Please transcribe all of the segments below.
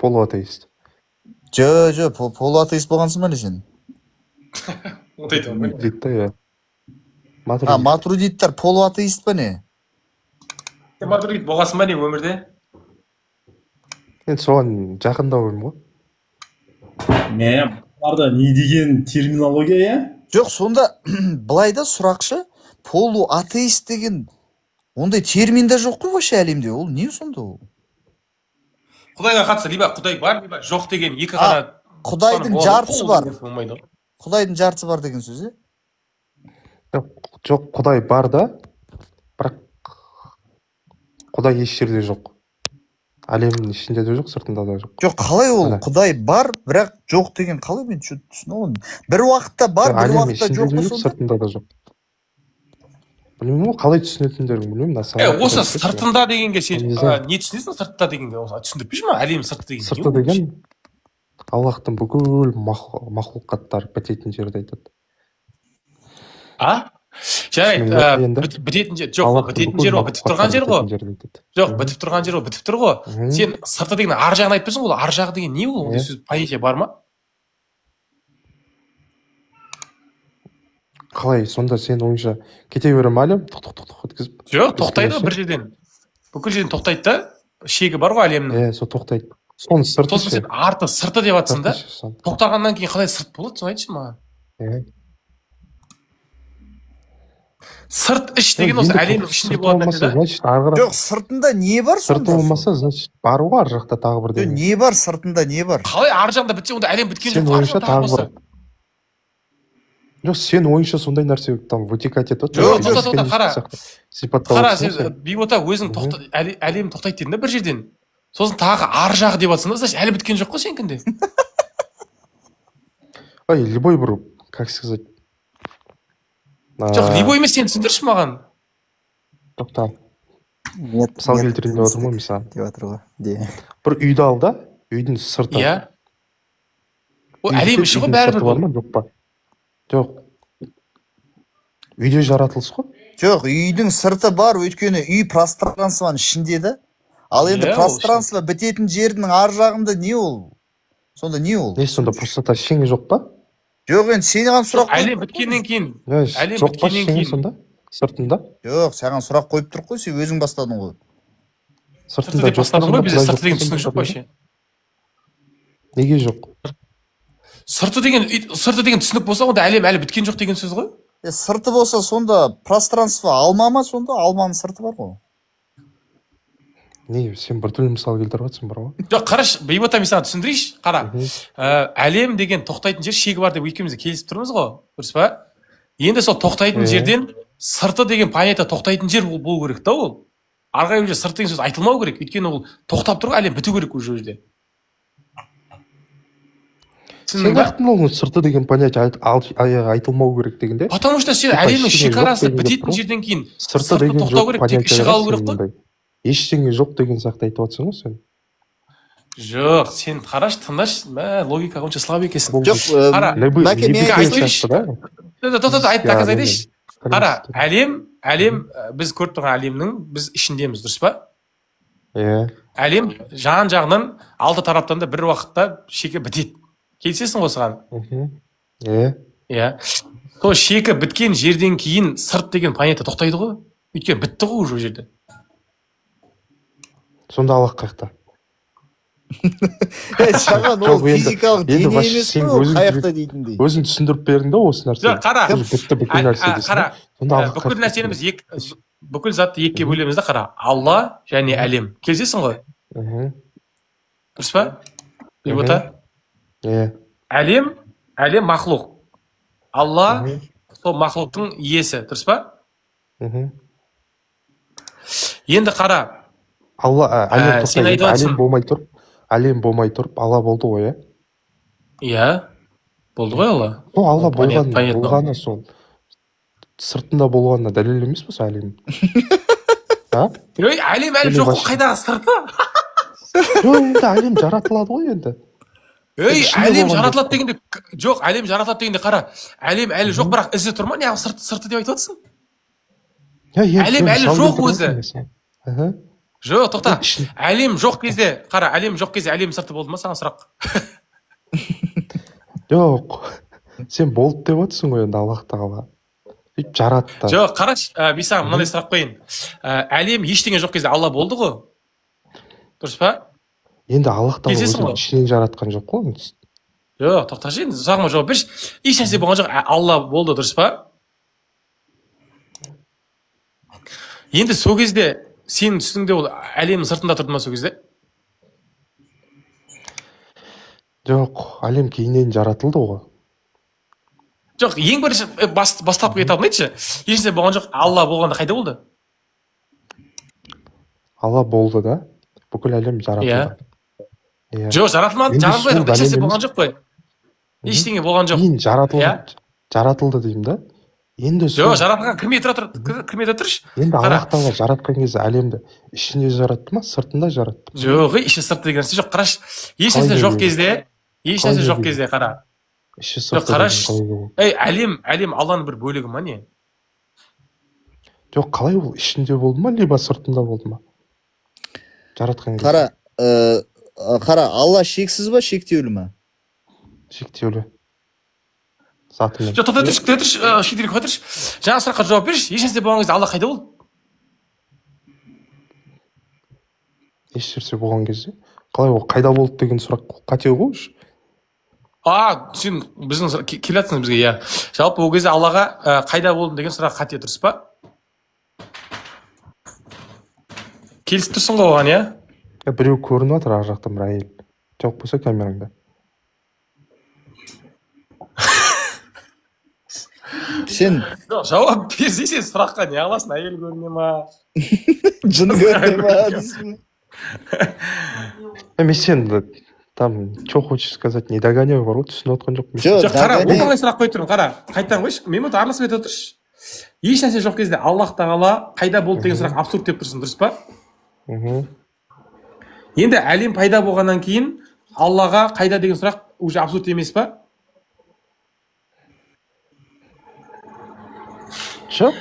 полуатеист. Полуатеист болғансың ба не сен? Дейді да, иә. Матрудиттер полуатеист па не? Матрудит болғансың ба не өмірде? Енді соған жақындауым ғой. Барда не деген терминология, иә? Жоқ, сонда былайда сұрақшы, полуатеист деген ондай терминде жоқ қой вообще әлемде. Ол не сонда ол? Құдайға қатысты, либо құдай бар, либо жоқ деген екі қана. Құдайдың жартысы бар. Құдайдың жартысы бар деген сөз, Жоқ, құдай бар да, бірақ құдай еш жерде жоқ. Әлемнің ішінде де жоқ, сыртында да жоқ. Жоқ, қалай ол? Құдай бар, бірақ жоқ деген қалай, мен түсіне оны? Бір уақытта бар, бір уақытта жоқ па сонда? Сыртында да жоқ. Білмеймін ғой, қалай түсінетіндерін білмеймін. Осы сыртында дегенге сен не түсінесің сыртында дегенге? Түсіндірпейші ма? Әлем сырты деген. Сырты деген Аллахтың бүкіл мақлұқаттар бітетін жерді айтады. Жарайды, бітетін жер, жоқ, бітетін жер ол, бітіп тұрған жер ғой. Жоқ, бітіп тұрған жер ол, бітіп тұр ғой. Сен сырты деген ар жағын айтпайсың ғой, ар жағы деген не ол? Ондай сөз понятие бар ма? Қалай, сонда сен ойынша кете берем әлем, тоқ өткізіп? Жоқ, тоқтайды бір жерден. Бүкіл жерден тоқтайды да, шегі бар ғой әлемнің. Сол тоқтайды. Соны сырты ше. Сен арты сырты деп атсың да, тоқтағаннан кейін қалай сырт болады, соны айтшы маған. Сырт іш деген осы әлемнің ішінде болады да? Жоқ, сыртында не бар сонда? Сырты болмаса, значит, бар ғой ар жақта тағы бір деген. Не бар сыртында, не бар? Қалай ар жағында бітсе, онда әлем біткен жоқ, ар жағында тағы болса. Жоқ, сен ойынша сондай нәрсе там вытекать етіп жоқ, қара, сен бейбота өзің әлем тоқтайды дедің да бір жерден. Сосын тағы ар жағы деп атсың да, значит, әлі біткен жоқ қой сенкінде. Любой бір, как сказать. Жоқ, любой емес, сен түсіндірші маған. Тоқта. Мысал келтірейін деп отырмын ғой, мысалы. Деп отыр ғой. Бір үйді ал да, үйдің сырты. Иә. Ол әлем іші ғой бәрібір бұл. Жоқ па? Жоқ. Үйде жаратылыс қой? Жоқ, үйдің сырты бар, өйткені үй пространствоның ішінде да. Ал енді пространство бітетін жердің ар жағында не ол? Сонда не ол? Не сонда простота шеңі жоқ па? Жоқ, енді сен оған сұрақ қойып. Әлем біткеннен кейін. Жоқ па шеңі сонда? Сыртында? Жоқ, саған сұрақ қойып тұр қой, сен өзің бастадың ғой. Сыртында жоқ па? Бізде сырты деген түсінік жоқ вообще. Неге жоқ? Сырты деген түсінік болса, онда әлем әлі біткен жоқ деген сөз ғой? Сырты болса, сонда пространство алма ма сонда? Алманың сырты бар ғой. Не, сен бір түрлі мысал келтіріп жатсың бар ғой? Жоқ, қараш, бейбота мен саған түсіндірейші, қара. Әлем деген тоқтайтын жер шегі бар деп екеуміз келісіп тұрмыз ғой, дұрыс па? Енді сол тоқтайтын жерден сырты деген понятие тоқтайтын жер болу керек та ол. Арғы жерде сырты деген сөз айтылмау керек, өйткені ол тоқтап тұр, әлем біту керек ол жерде. Сен уақытын ол сырты деген понятие айтылмау керек дегенде? Потому что сен әлемнің шекарасы бітетін жерден кейін сырты тоқтау керек, тек іші қалу керек қой. Ештеңе жоқ деген сияқты айтып жатсың ғой сен? Жоқ, сен қараш, тыңдаш, логика онша слаб екенсің. Жоқ, Мәке мен айтайыншы. Айтпақыз айтайыншы. Қара, әлем, біз көріп тұрған әлемнің, біз ішіндеміз, дұрыс па? Әлем жан жағынан алты тараптан да бір уақытта шеке бітеді. Келсесің осыған? Сол шекі біткен жерден кейін сырт деген понятие тоқтайды ғой? Өйткені бітті ғой уже жерде. Сонда Аллах қаяқта? Саған ол физикалық дене емес қой, ол қаяқта дейтіндей. Өзің түсіндіріп бердің да осы нәрсе. Қара, қара, бүкіл нәрсені біз бүкіл затты екіге бөлеміз да, қара. Алла және әлем. Келсесің ғой? Дұрыс па? Бейбота? Әлем мақлұқ. Алла сол мақлұқтың иесі, дұрыс па? Енді қара. Әлем болмай тұрып, Алла болды ғой, е? Иә, болды ғой Алла. Алла болғаны сол сыртында болғанына дәлел емес па сол әлем? Әлем әлі жоқ қой, қайдағы сырты? Енді әлем жаратылады ғой енді. Әлем жаратылады дегенде, жоқ, әлем жаратылады дегенде қара. Әлем әлі жоқ, бірақ ізі тұр ма? Не сырты деп айтып отырсың? Әлем әлі жоқ өзі. Жоқ, тоқта. Әлем жоқ кезде, қара, әлем жоқ кезде әлем сырты болды ма саған сұрақ? Жоқ. Сен болды деп отырсың ғой енді Аллах тағала. Сөйтіп жаратты. Жоқ, қарашы, мен саған мынандай сұрақ қояйын. Әлем ештеңе жоқ кезде Алла болды ғой. Дұрыс па? Енді Аллах тағала Келісесің өзін ғой? ішінен жаратқан жоқ қой оны. Жоқ, тоқташы енді сұрағыма жауап берші. Ешнәрсе болған жоқ, Алла болды, дұрыс па? Енді сол кезде сенің үстіңде ол әлемнің сыртында тұрды ма сол кезде? Жоқ, әлем кейіннен жаратылды ғой. Жоқ, ең бірінші бастапқы етабын айтшы. Ешнәрсе болған жоқ, Алла болғанда қайда болды? Алла болды да, бүкіл әлем жаратылды. Иә. Жоқ, жаратылмады, Енді жаратылмайды, сол ешнәрсе әлем болған жоқ қой. Ештеңе болған жоқ. Кейін Иә? жаратылды деймін да. Енді Жоқ, жаратылған кірмей тұршы. Енді Аллах тағала жаратқан кезде әлемді ішінде жаратты ма, сыртында жаратты? Жоқ, іші сырты деген нәрсе жоқ. Қарашы, ешнәрсе жоқ кезде, ешнәрсе жоқ кезде қара. Іші Жоқ, сырты. қарашы. Әлем Алланың бір бөлігі ма не? Жоқ, қалай ол ішінде болды ма, либо сыртында болды ма? Жаратқан кезде. Қара, Алла шексіз ба, шектеулі ма? Шектеулі. Затымен. Жоқ, тоқтай тұршы, шектеліп қоя тұршы. Жаңа сұраққа жауап берші. Ешнәрсе болған кезде Алла қайда болды? Ешнәрсе болған кезде. Қалай ол қайда болды деген сұрақ қате ғой. Сен біздің келе жатсың бізге, иә. Жалпы ол кезде Аллаға қайда болдың деген сұрақ қате, дұрыс па? Келісіп тұрсың ғой оған, иә? Біреу көрініп жатыр ар жақтан бір әйел. Жоқ болса камераңда. Сен жауап берсей, сен сұраққа не аласың? Әйел көріне ма? жын көріне ма дейсің? Мен сен там, что хочешь сказать, не догоняю бар ғой, түсініп отқан жоқ. Жоқ, қара, оңай сұрақ қойып тұрмын, қара. Қайтадан қойшы, мемет араласып ете тұршы. Ешнәрсе жоқ кезде Аллах тағала қайда болды деген сұрақ абсурд деп тұрсың, дұрыс па? Енді әлем пайда болғаннан кейін Аллаға қайда деген сұрақ уже абсурд емес па? Жоқ.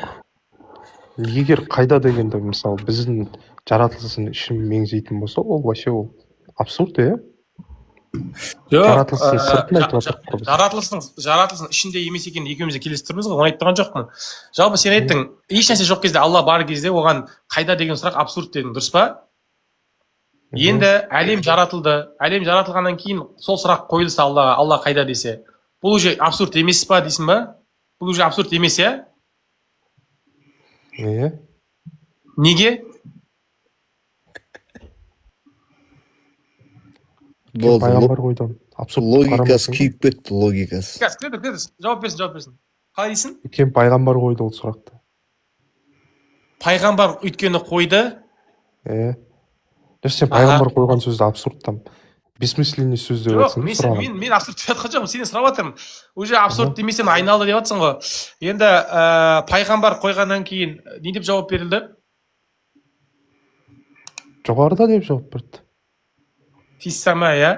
Егер қайда дегенде, мысалы, біздің жаратылысын ішін меңзейтін болса, ол вообще ол абсурд, иә? Жаратылысын сыртын айтып отырық қой. Жаратылысын ішінде емес екенін екеуміз де келісіп тұрмыз ғой, оны айтып тұрған жоқпын. Жалпы сен айттың, ешнәрсе жоқ кезде Алла бар кезде оған қайда деген сұрақ абсурд дедің, дұрыс па? Енді әлем жаратылды. Әлем жаратылғаннан кейін сол сұрақ қойылса Аллаға, Алла қайда десе, бұл уже абсурд емес па дейсің ба? Бұл уже абсурд емес, иә? Неге? Болды. Пайғамбар қойды. Логикасы күйіп кетті, логикасы. Жауап берсін. Қалай дейсің? Өйткені пайғамбар қойды ол сұрақты. Пайғамбар өйткені қойды? Сен пайғамбар қойған сөзді абсурд там. Бессмысленный сөз деп жатсың. Мен абсурд деп жатқан жоқпын, сенен сұрап жатырмын. Уже абсурд демесем айналды деп жатсың ғой. Енді пайғамбар қойғаннан кейін не деп жауап берілді? Жоғарыда деп жауап берді. Фиссама, иә?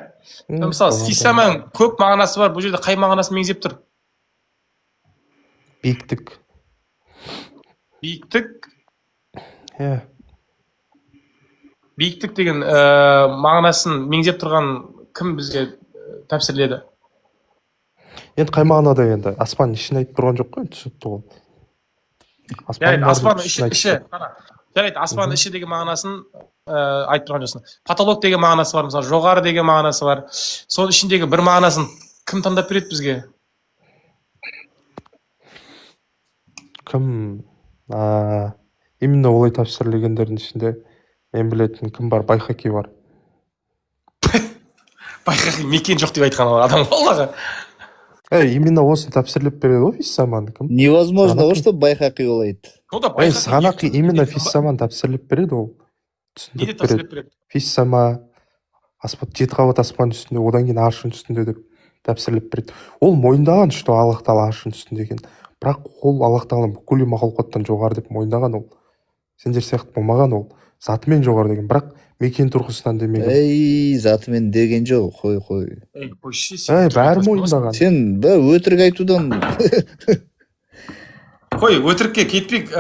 Мысалы, фиссаманың көп мағынасы бар, бұл жерде қай мағынасын меңзеп тұр? Биіктік. Биіктік? Иә. Биіктік деген мағынасын меңзеп тұрған кім бізге тәпсірледі? Енді қай мағынада енді? Аспан ішін айтып тұрған жоқ қой, түсінікті ол. Аспан іші. Жарайды, аспан іші деген мағынасын айтып тұрған жоқсың. Потолок деген мағынасы бар, мысалы, жоғары деген мағынасы бар. Соның ішіндегі бір мағынасын кім таңдап береді бізге? Кім? Именно олай тәпсірлегендердің ішінде мен білетін кім бар? Байхақи бар. Байхақи мекен жоқ деп айтқан адам Аллаға. Именно осыны тәпсірлеп береді ғой фиссаманы кім? Невозможно ғой, что Байхақи олайды. Сағанақи именно фиссаманы тәпсірлеп береді ол. Не деп тәпсірлеп береді? Фиссама, жеті қабат аспан үстінде, одан кейін аршын үстінде деп тәпсірлеп береді. Ол мойындаған, что Аллах тағала аршын үстінде екен. Бірақ ол Аллах тағала бүкіл махлуқаттан жоғары деп мойындаған ол. Сендер сияқты болмаған ол. Затымен жоғары деген, бірақ мекен тұрғысынан демеген. Затымен деген жоқ, қой. Бәрі мойындаған. Сен өтірік айтудан. Қой, өтірікке кетпек,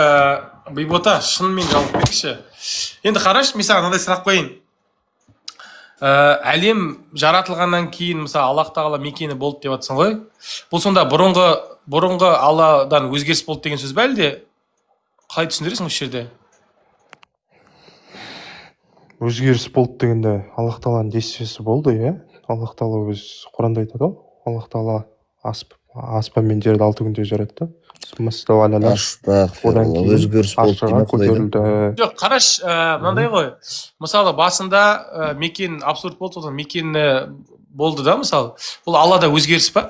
бейбота, шынымен жауап берші. Енді қарашы, мен саған мынандай сұрақ қояйын. Әлем жаратылғаннан кейін, мысалы, Аллах тағала мекені болды деп жатсың ғой. Бұл сонда бұрынғы Алладан өзгеріс болды деген сөз бе әлде? Қалай түсіндіресің осы жерде? Өзгеріс болды дегенде Аллах тағаланың действиесі болды, иә. Аллах тағала өз Құранда айтады ғой. Аллах тағала аспан мен жерді 6 күнде жаратты. Астағфирулла, өзгеріс болды дейме құдайды. Жоқ, қараш, мынандай ғой. Мысалы, басында мекен абсурд болды, одан мекен болды да, мысалы. Бұл Аллада өзгеріс па?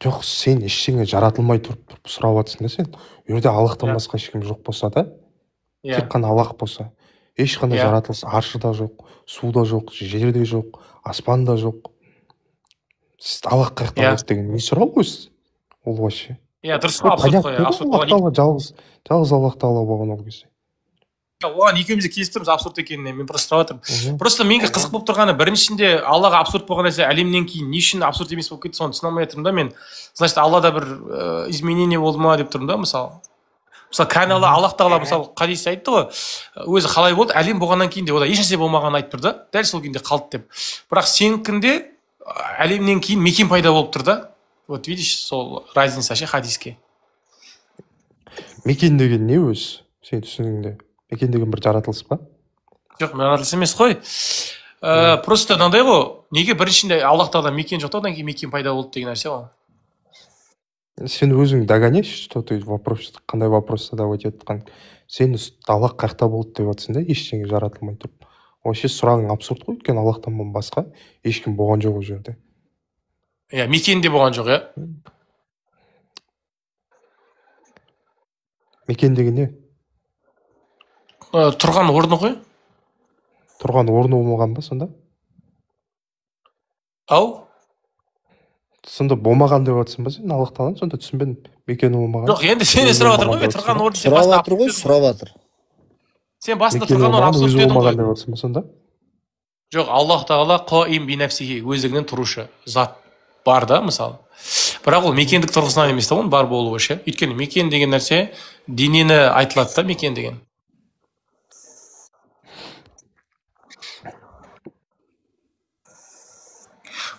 Жоқ, сен ештеңе жаратылмай тұрып сұрап жатсың да сен. Ол жерде Аллахтан басқа ешкім жоқ болса да, тек қана Аллах болса, ешқандай жаратылыс аршы да жоқ, су да жоқ, жер де жоқ, аспан да жоқ. Аллах қаяқтан болды деген не сұрау өзі? Ол вообще. Иә, дұрыс қой, абсурд қой. Аллах тағала жалғыз Аллах тағала болған ол кезде. Оған екеуміз де келісіп тұрмыз абсурд екеніне. Мен просто сұрап жатырмын. Просто менге қызық болып тұрғаны, біріншінде Аллаға абсурд болған нәрсе әлемнен кейін не үшін абсурд емес болып кетті, соны түсіне алмай жатырмын да мен. Значит, Аллада бір изменение болды ма деп тұрмын да, мысалы. Мысалы, кәне Аллах тағала, мысалы, хадис айтты ғой, өзі қалай болды, әлем болғаннан кейін де ода ешнәрсе болмағанын айтып тұр да, дәл сол күйінде қалды деп. Бірақ сенікінде әлемнен кейін мекен пайда болып тұр да. Вот видишь, сол разница ше хадиске. Мекен деген не өз? Сен түсінігіңде? Мекен деген бір жаратылыс па? Жоқ, жаратылыс емес қой. Просто мынандай ғой, неге біріншінде Аллах тағала мекен жоқ, одан кейін мекен пайда болды деген нәрсе ғой. Сен өзің догоняешь, что ты вопрос, қандай вопрос задавать етқан. Сен Аллах қаяқта болды деп жатсың да, ештеңе жаратылмай тұрып. Вообще сұрағың абсурд қой, өйткені Аллахтан басқа ешкім болған жоқ ол жерде. Иә, мекен де болған жоқ, иә. Мекен деген не? Тұрған орны ғой. Тұрған орны болмаған ба сонда? Ау? Сонда болмаған деп жатсың ба сен Аллах тағаланы? Сонда түсінбедім. Мекені болмаған. Жоқ, енді сен сұрап жатыр ғой, тұрған орны. Сұрап жатыр ғой, сұрап жатыр. Сен басында тұрған орны абсурд дедің ғой. деп жатсың ба сонда? Жоқ, Аллах тағала қаим би нәфсихи, өзігінен тұрушы зат бар да, мысалы. Бірақ ол мекендік тұрғысынан емес та, оның бар болуы ше. Өйткені мекен деген нәрсе денені айтылады да, мекен деген.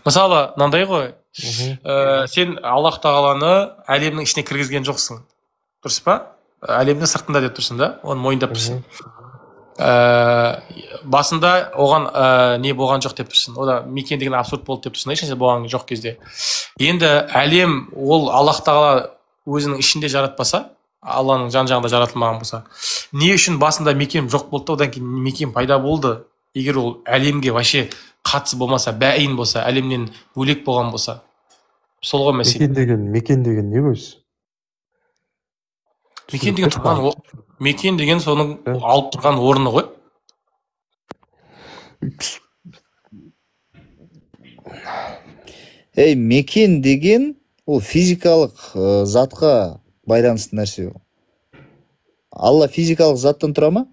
Мысалы, мынандай ғой, сен Аллах тағаланы әлемнің ішіне кіргізген жоқсың. Дұрыс па? Әлемнің сыртында деп тұрсың да, оны мойындап тұрсың. Басында оған не болған жоқ деп тұрсың. Ода мекен деген абсурд болды деп тұрсың. Ешнәрсе болған жоқ кезде. Енді әлем ол Аллах тағала өзінің ішінде жаратпаса, Алланың жан-жағында жаратылмаған болса, не үшін басында мекен жоқ болды, одан кейін мекен пайда болды? Егер ол әлемге вообще қатысы болмаса, бәйін болса, әлемнен бөлек болған болса. Сол ғой мәселе. Мекен деген не өз? Мекен деген соның алып тұрған орны ғой. Мекен деген ол физикалық затқа байланысты нәрсе. Алла физикалық заттан тұра ма?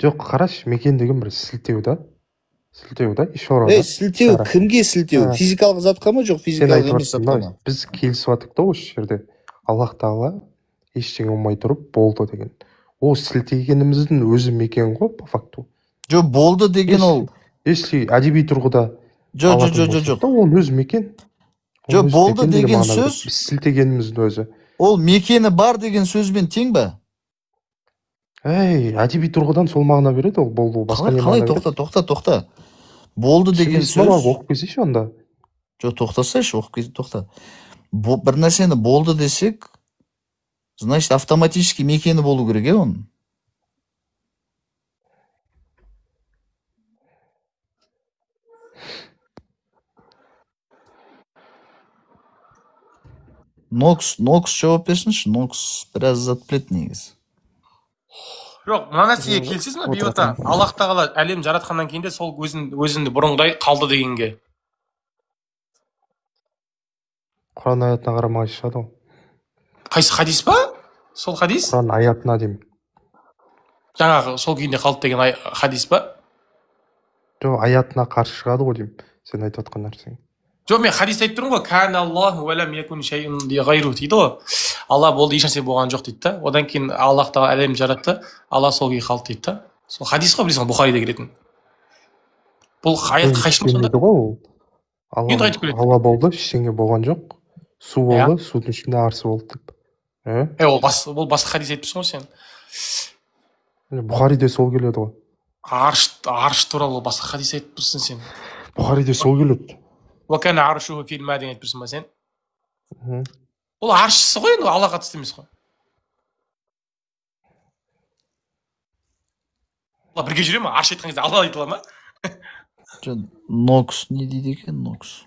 Жоқ, қараш, мекен деген бір сілтеу да, ишара. Сілтеу, кімге сілтеу? Физикалық затқа ма, жоқ физикалық емес затқа ма? Біз келісіп жатырмыз да осы жерде. Аллах тағала ештеңе болмай тұрып болды деген. Ол сілтегеніміздің өзі мекен ғой, по факту. Жоқ, болды деген ол. Если әдеби тұрғыда жоқ. Ол өз мекен. Жоқ, болды деген сөз. Сілтегеніміздің өзі. Ол мекені бар деген сөзбен тең ба? Әдеби тұрғыдан сол мағына береді ол болды. Қалай, тоқта. Болды деген сөз. Оқып келсейші онда. Жоқ, тоқтасайшы, оқып келсей, тоқта. Бір нәрсені болды десек, значит, автоматически мекені болу керек, оның. Нокс жауап берсінші, Нокс біраз зат білет негіз. Жоқ, мына нәрсеге келсіз ма, бейбата? Аллах тағала әлем жаратқаннан кейін де сол өзінде бұрынғыдай қалды дегенге. Құран аятына қарамай шығады ғой. Қайсы хадис па? Сол хадис? Құран аятына деймін. Жаңағы сол күйінде қалды деген хадис па? Жоқ, аятына қарсы шығады ғой деймін. Сен айтып отқан нәрсең. Жоқ, мен хадис айтып тұрмын ғой. Кәне Аллаху вәләм якун шайун ғайру дейді ғой. алла болды ешнәрсе болған жоқ дейді да. Одан кейін Аллах тағала әлемді жаратты, алла сол күйі қалды дейді да. Сол хадис қой білесің Бұхарида келетін. Бұл аят қайшылық сонда? Енді айтып келеді. Алла болды, ештеңе болған жоқ. Су болды, судың ішінде арсы болды деп. Ол басқа хадис айтыпсың ғой сен. Бұхариде сол келеді ғой. Арш туралы басқа хадис айтыпсың сен. Бұхариде сол келеді. Уакана аршуху фил ма деген айтыпсың ба сен? Ол аршысы ғой енді, Алла қатысты емес қой. Алла бірге жүре ма? Арш айтқан кезде Алла айтыла ма? Нокс не дейді екен, Нокс?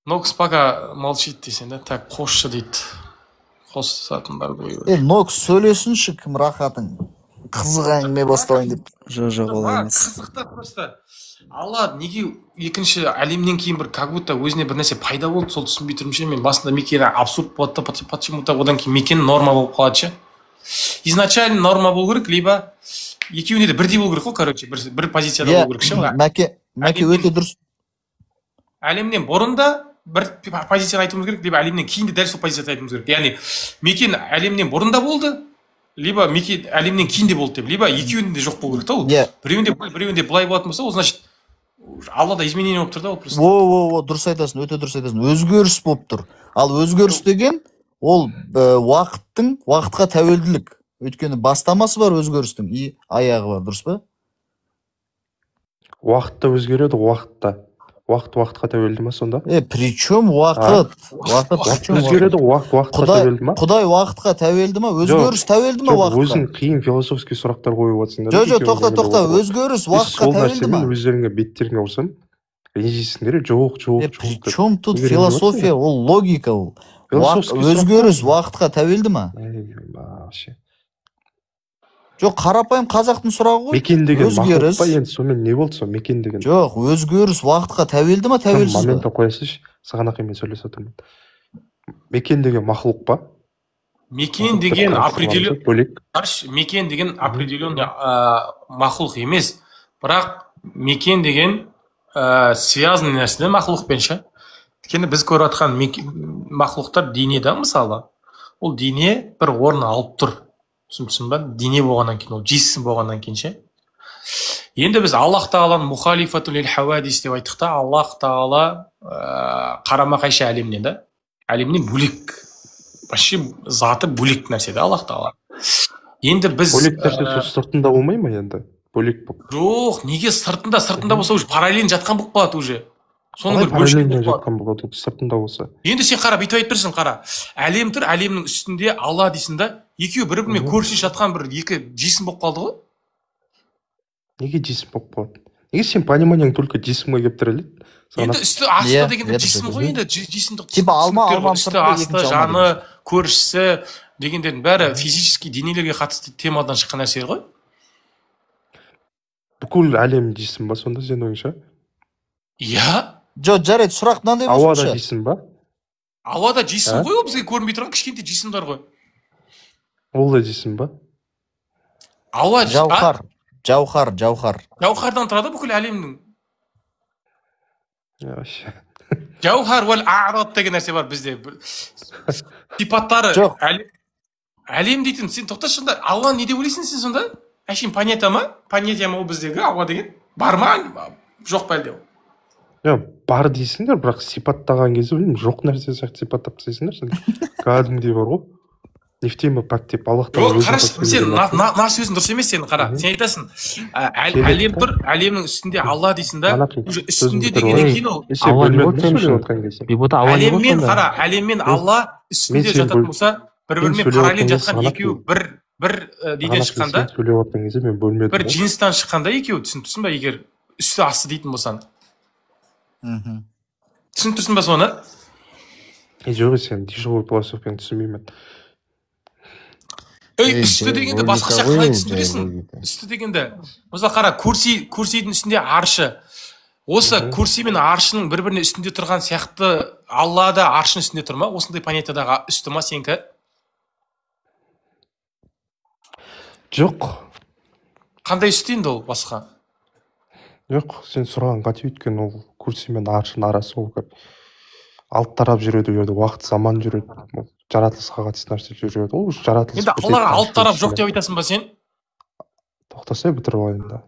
Нокс пока молчит дейсен да, так қосшы дейді. Қосатындар ғой. Нокс сөйлесінші, кім рахатың? Қызық әңгіме бастайын деп. Жоқ, олай емес. Қызықтар просто. Алла неге екінші әлемнен кейін бір как будто өзіне бір нәрсе пайда болды, сол түсінбей тұрмын ше. Мен басында мекен абсурд болады да, почему-то одан кейін мекен норма болып қалады ше. Изначально норма болу керек, либо екеуіне де бірдей болу керек қой, короче, бір позицияда болу керек ше. Мәке өте дұрыс. Әлемнен бұрын да бір позицияны айтуымыз керек, либо әлемнен кейін де дәл сол позицияны айтуымыз керек. Яғни мекен әлемнен бұрын да болды, либо мекен әлемнен кейін де болды деп, либо екеуінде жоқ болу керек та ол. Біреуінде былай болатын болса, ол значит Аллада изменение болып тұр да ол просто. Дұрыс айтасың, өте дұрыс айтасың. Өзгеріс болып тұр. Ал өзгеріс деген ол уақытқа тәуелділік. Өйткені бастамасы бар өзгерістің, аяғы бар, дұрыс па? Уақытта өзгереді, уақытта. Уақытқа тәуелді ма сонда? Причем уақыт? Өзгереді, уақытқа тәуелді ма? Құдай уақытқа тәуелді ма? Өзгеріс тәуелді ма уақытқа? Өзің қиын философский сұрақтар қойып отырсыңдар. Жоқ, тоқта. Өзгеріс уақытқа тәуелді ма? Өздеріңе беттеріңе ұрсам, ренжисіңдер, жоқ. Причем тут философия, ол логика ол. Өзгеріс уақытқа тәуелді ма? Жоқ, қарапайым қазақтың сұрағы ғой. Мекен деген мақұлық па, енді сонымен не болды сол мекен деген? Жоқ, өзгеріс уақытқа тәуелді ма, тәуелсіз ба? Моментті қоясыз, саған ақимен сөйлесіп отырмын. Мекен деген мақұлық па? Мекен деген определенный мақұлық емес, бірақ мекен деген связанный нәрсе мақұлықпен ше. Өйткені біз көріп жатқан мақұлықтар денеда мысалы, ол дене бір орын алып тұр. Түсінсің ба? Дене болғаннан кейін, ол жисім болғаннан кейін ше. Енді біз Аллах тағаланы мұхалифатул лил хавадис деп айттық та, Аллах тағала қарама қайшы әлемнен да. Әлемнен бөлек. Вообще заты бөлек нәрсе да Аллах тағала. Енді біз бөлек нәрсе сыртында болмай ма енді? Бөлек болып. Жоқ, неге сыртында болса уже параллель жатқан болып қалады уже. Соның бір бөлшегі жатқан болады, сыртында болса. Енді сен қара, бүйтіп айтып тұрсың, қара. Әлем тұр, әлемнің үстінде Алла дейсің да, екеуі бір-бірімен көрші жатқан бір екі жисім болып қалды ғой? Неге жисім болып қалды? Неге сен пониманияң только жисімге келіп тіреледі? Енді үсті асты дегенде жисім ғой, енді жисімді типа алма үсті асты, жаны, көршісі дегендердің бәрі физический денелерге қатысты темадан шыққан нәрселер ғой? Бүкіл әлем жисім ба сонда сен ойыңша? Иә. Жоқ, жарайды, сұрақ мынандай болсыншы. Ауада жисім ба? Ауада жисім ғой, ол бізге көрінбей тұрған кішкентай жисімдер ғой. Ол да жисім ба? Ауа жауһар. Жауһардан тұрады бүкіл әлемнің. Жауһар уәл а'рад деген нәрсе бар бізде. Сипаттары. Жоқ. Әлем дейтін, сен тоқташы сонда, ауа не деп ойлайсың сен сонда? Әшейін понятие ма? Понятие ма ол біздегі ауа деген? Бар ма? Жоқ па әлде ол? Бар дейсіңдер, бірақ сипаттаған кезде білмеймін, жоқ нәрсе сияқты сипаттап тастайсыңдар сен. Кәдімгідей бар ғой. Нефтема пак деп Аллахтан өзі. Жоқ, қарашы, сен на сөзің дұрыс емес сен қара. Сен айтасың, әлем тұр, әлемнің үстінде Алла дейсің да, уже үстінде дегеннен кейін ол. Әлеммен қара, әлеммен Алла үстінде жататын болса, бір-бірімен параллель жатқан екеуі бір неден шыққанда, бір жинстан шыққанда екеуі, түсініп ба, егер үсті асты дейтін болсан. Түсініп тұрсың ба соны? Жоқ, сен дешевый философияны түсінбеймін. Үсті дегенде басқаша қалай түсіндіресің? Үсті дегенде, мысалы қара, курсидің үстінде аршы. Осы курси мен аршының бір-біріне үстінде тұрған сияқты Алла да аршының үстінде тұр ма? Осындай понятиядағы үсті ма сенікі? Жоқ. Қандай үсті енді ол басқа? Жоқ, сен сұраған қате, өйткені ол курси мен аршының арасы ол алып тарап жүреді, уақыт заман жүреді. жаратылысқа қатысты нәрсе жүреді ол жаратылыс енді бітеді, аллаға алты тарап ішінде. жоқ деп айтасың ба сен? Тоқтаса бітіріп алайын да.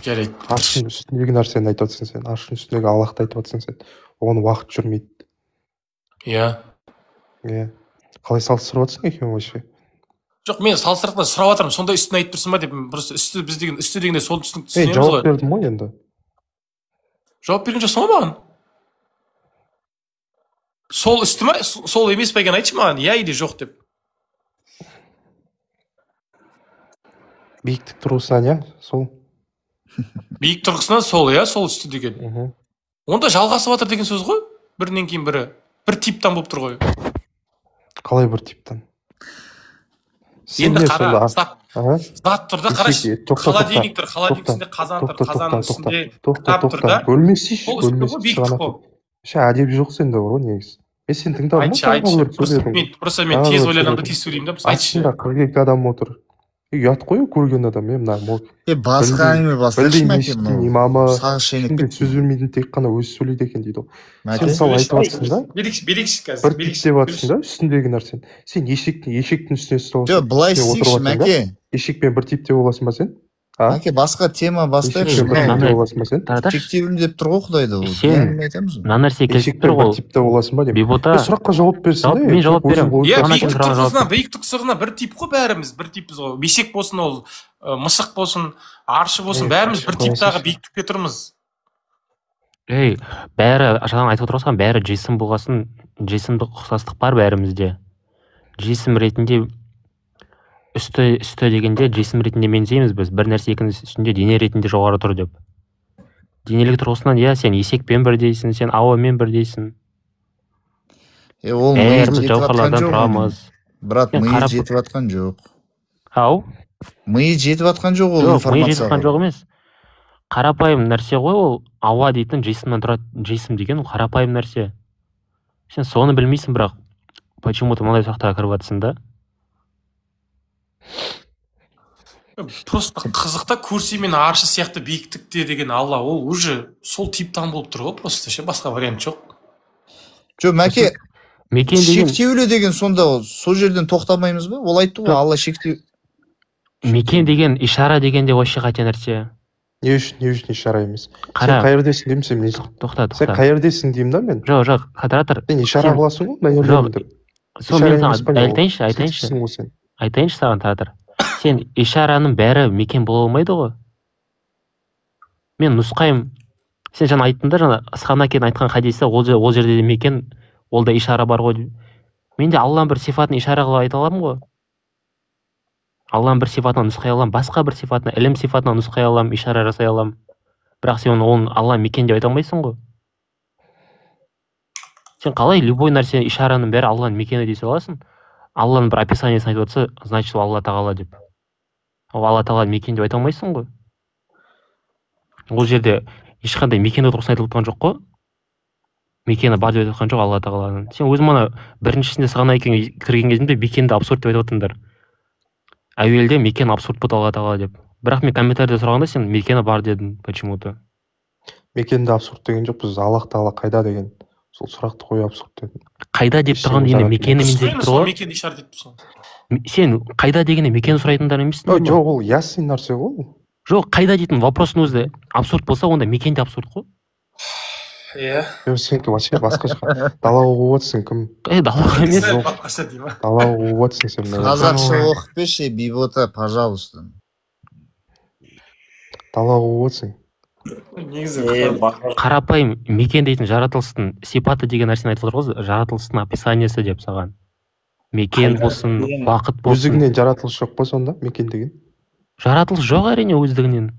Жарайды. Аршын үстіндегі нәрсені айтып жатсың сен, аршын үстіндегі Аллахты айтып жатсың сен. Оған уақыт жүрмейді. Иә. Иә. Қалай салыстырып жатсың екеуін вообще? Жоқ, мен салыстырақта сұрап жатырмын, сондай үстін айтып тұрсың ба деп. Просто үсті біз деген үсті дегенде сол түсінеміз Жауап ғой. бердім ғой енді. Жауап берген жоқсың ғой маған? Сол үсті ма, сол емес па екен айтшы маған, иә или жоқ деп. Биіктік тұрғысынан иә, сол. Биік тұрғысынан сол, иә, сол үсті деген. Мгм. Онда жалғасып жатыр деген сөз ғой? Бірінен кейін бірі. Бір типтан болып тұр ғой. Қалай бір типтен? Енді қара, зат тұр да, қарашы. Холодильник тұр, холодильник қазан тұр, қазанның үстінде кітап тұр да. Бөлмесейші, Сол үсті ғой, биіктік қой. әдеп жоқ сенде бар ғой негізі. Мен тыңдап Айтшы. Просто мен тез ойлағанды тез сөйлеймін да. Айтшы. Астында 42 адам отыр. Ұят қой көрген адам, мен мына басқа әңгіме басташы Мәке, имамы сағыз шайнап ешкімге сөз бермейтін тек қана өзі сөйлейді екен дейді ғой. Сен мысалы айтып жатсың да, Берекші қазір. бір тип деп жатсың да, үстіндегі нәрсені. Сен ешектің үстіне ұстап жоқ, былай істейікші Мәке. Ешекпен бір тип деп оласың ба сен? Мәке, басқа тема бастайықшы. Шектеулі деп тұр ғой Құдайды ол. Сен мына нәрсе келіп тұр ғой. Типте боласың ба деп. Бибота. Сұраққа жауап берсін да. Мен жауап беремін. Иә, биіктік тұрғысынан бір тип қой бәріміз, бір типпіз ғой. Бесек болсын ол, мысық болсын, аршы болсын, бәріміз бір типтағы биіктікте тұрмыз. Ей, бәрі жаңа айтып отырсың, бәрі жесім болғасын, жесімдік ұқсастық бар бәрімізде. Жесім ретінде үсті дегенде жесім ретінде мензейміз біз. Бір нәрсе екінің үстінде дене ретінде жоғары тұр деп. Денелік тұрғысынан, иә, сен есекпен бірдейсің, сен ауамен бірдейсің. Ол миы жетіп жауһарлардан тұрамыз. Брат, миы жетіп жатқан жоқ. Ау? Миы жетіп жатқан жоқ ол информация. Миы жетіп жатқан жоқ емес. Қарапайым нәрсе ғой ол, ауа дейтін жесімнен тұрады, жесім деген қарапайым нәрсе. Сен соны білмейсің, бірақ почему-то мындай сұрақтарға кіріп жатсың да. Просто қызықта көрсе мен аршы сияқты биіктікте деген Алла, ол уже сол типтан болып тұр ғой, просто ше, басқа вариант жоқ. Жоқ, Мәке, деген шектеулі деген сонда сол жерден тоқтамаймыз ба? Ол айтты ғой, Алла шектеу. Мекен деген ишара дегенде вообще қате нәрсе. Не үшін ишара емес? Қара. Сен қайырдесің деймін сен. Тоқта. Сен қайырдесің деймін да мен. Жоқ, қадыратыр. Сен ишара қыласың ғой, мен ерлемін деп. Сол мен саған айтайыншы саған Таратыр. Сен ишараның бәрі мекен бола алмайды ғой. Мен нұсқаймын. Сен жаңа айттың да, жаңа Сханакен айтқан хадисі, ол жерде де мекен, ол да ишара бар ғой. Мен де Алланың бір сифатын ишара қылып айта аламын ғой. Алланың бір сифатына нұсқай аламын, басқа бір сифатына, ілім сифатына нұсқай аламын, ишара жасай аламын. Бірақ сен оны Алла мекен деп айта алмайсың ғой. Сен қалай любой нәрсе ишараның бәрі Алланың мекені дей саласың? Алланың бір описаниесін айтып отса, значит, ол Алла Тағала деп. Ол Алла Тағала мекен деп айта алмайсың ғой. Ол жерде ешқандай мекені тұрғысынан айтылып тұрған жоқ қой. Мекені бар деп айтып жатқан жоқ Алла Тағаланың. Сен өзің мана біріншісінде Сағанайкенге кірген кезімде мекенді абсурд деп айтып отырсыңдар. Әуелде мекен абсурд болды Алла Тағала деп. Бірақ мен комментарийде сұрағанда сен мекені бар дедің почему-то. Мекенді абсурд деген жоқ, біз Аллах Тағала қайда деген сол сұрақты қою абсурд дедім. Қайда деп тұрған дегенде мекені мен деп тұр ғой. Мекен ишара деп тұрсың. Сен қайда дегенде мекені сұрайтындар емессің ғой. Жоқ, ол ясный нәрсе ғой. Жоқ, қайда дейтін вопростың өзі абсурд болса, онда мекен де абсурд қой. Иә. Сенікі вообще басқа шығар. Далаға қуып отырсың кім? Далаға емес. Далаға қуып отырсың сен. Қазақша оқып берші, Бибота, пожалуйста. Далаға қуып отырсың. Қарапайым мекен дейтін жаратылыстың сипаты деген нәрсені айтып отыр ғой, жаратылыстың описаниесі деп саған. Мекен болсын, уақыт болсын. Өздігінен жаратылыс жоқ па сонда, мекен деген? Жаратылыс жоқ әрине өздігінен.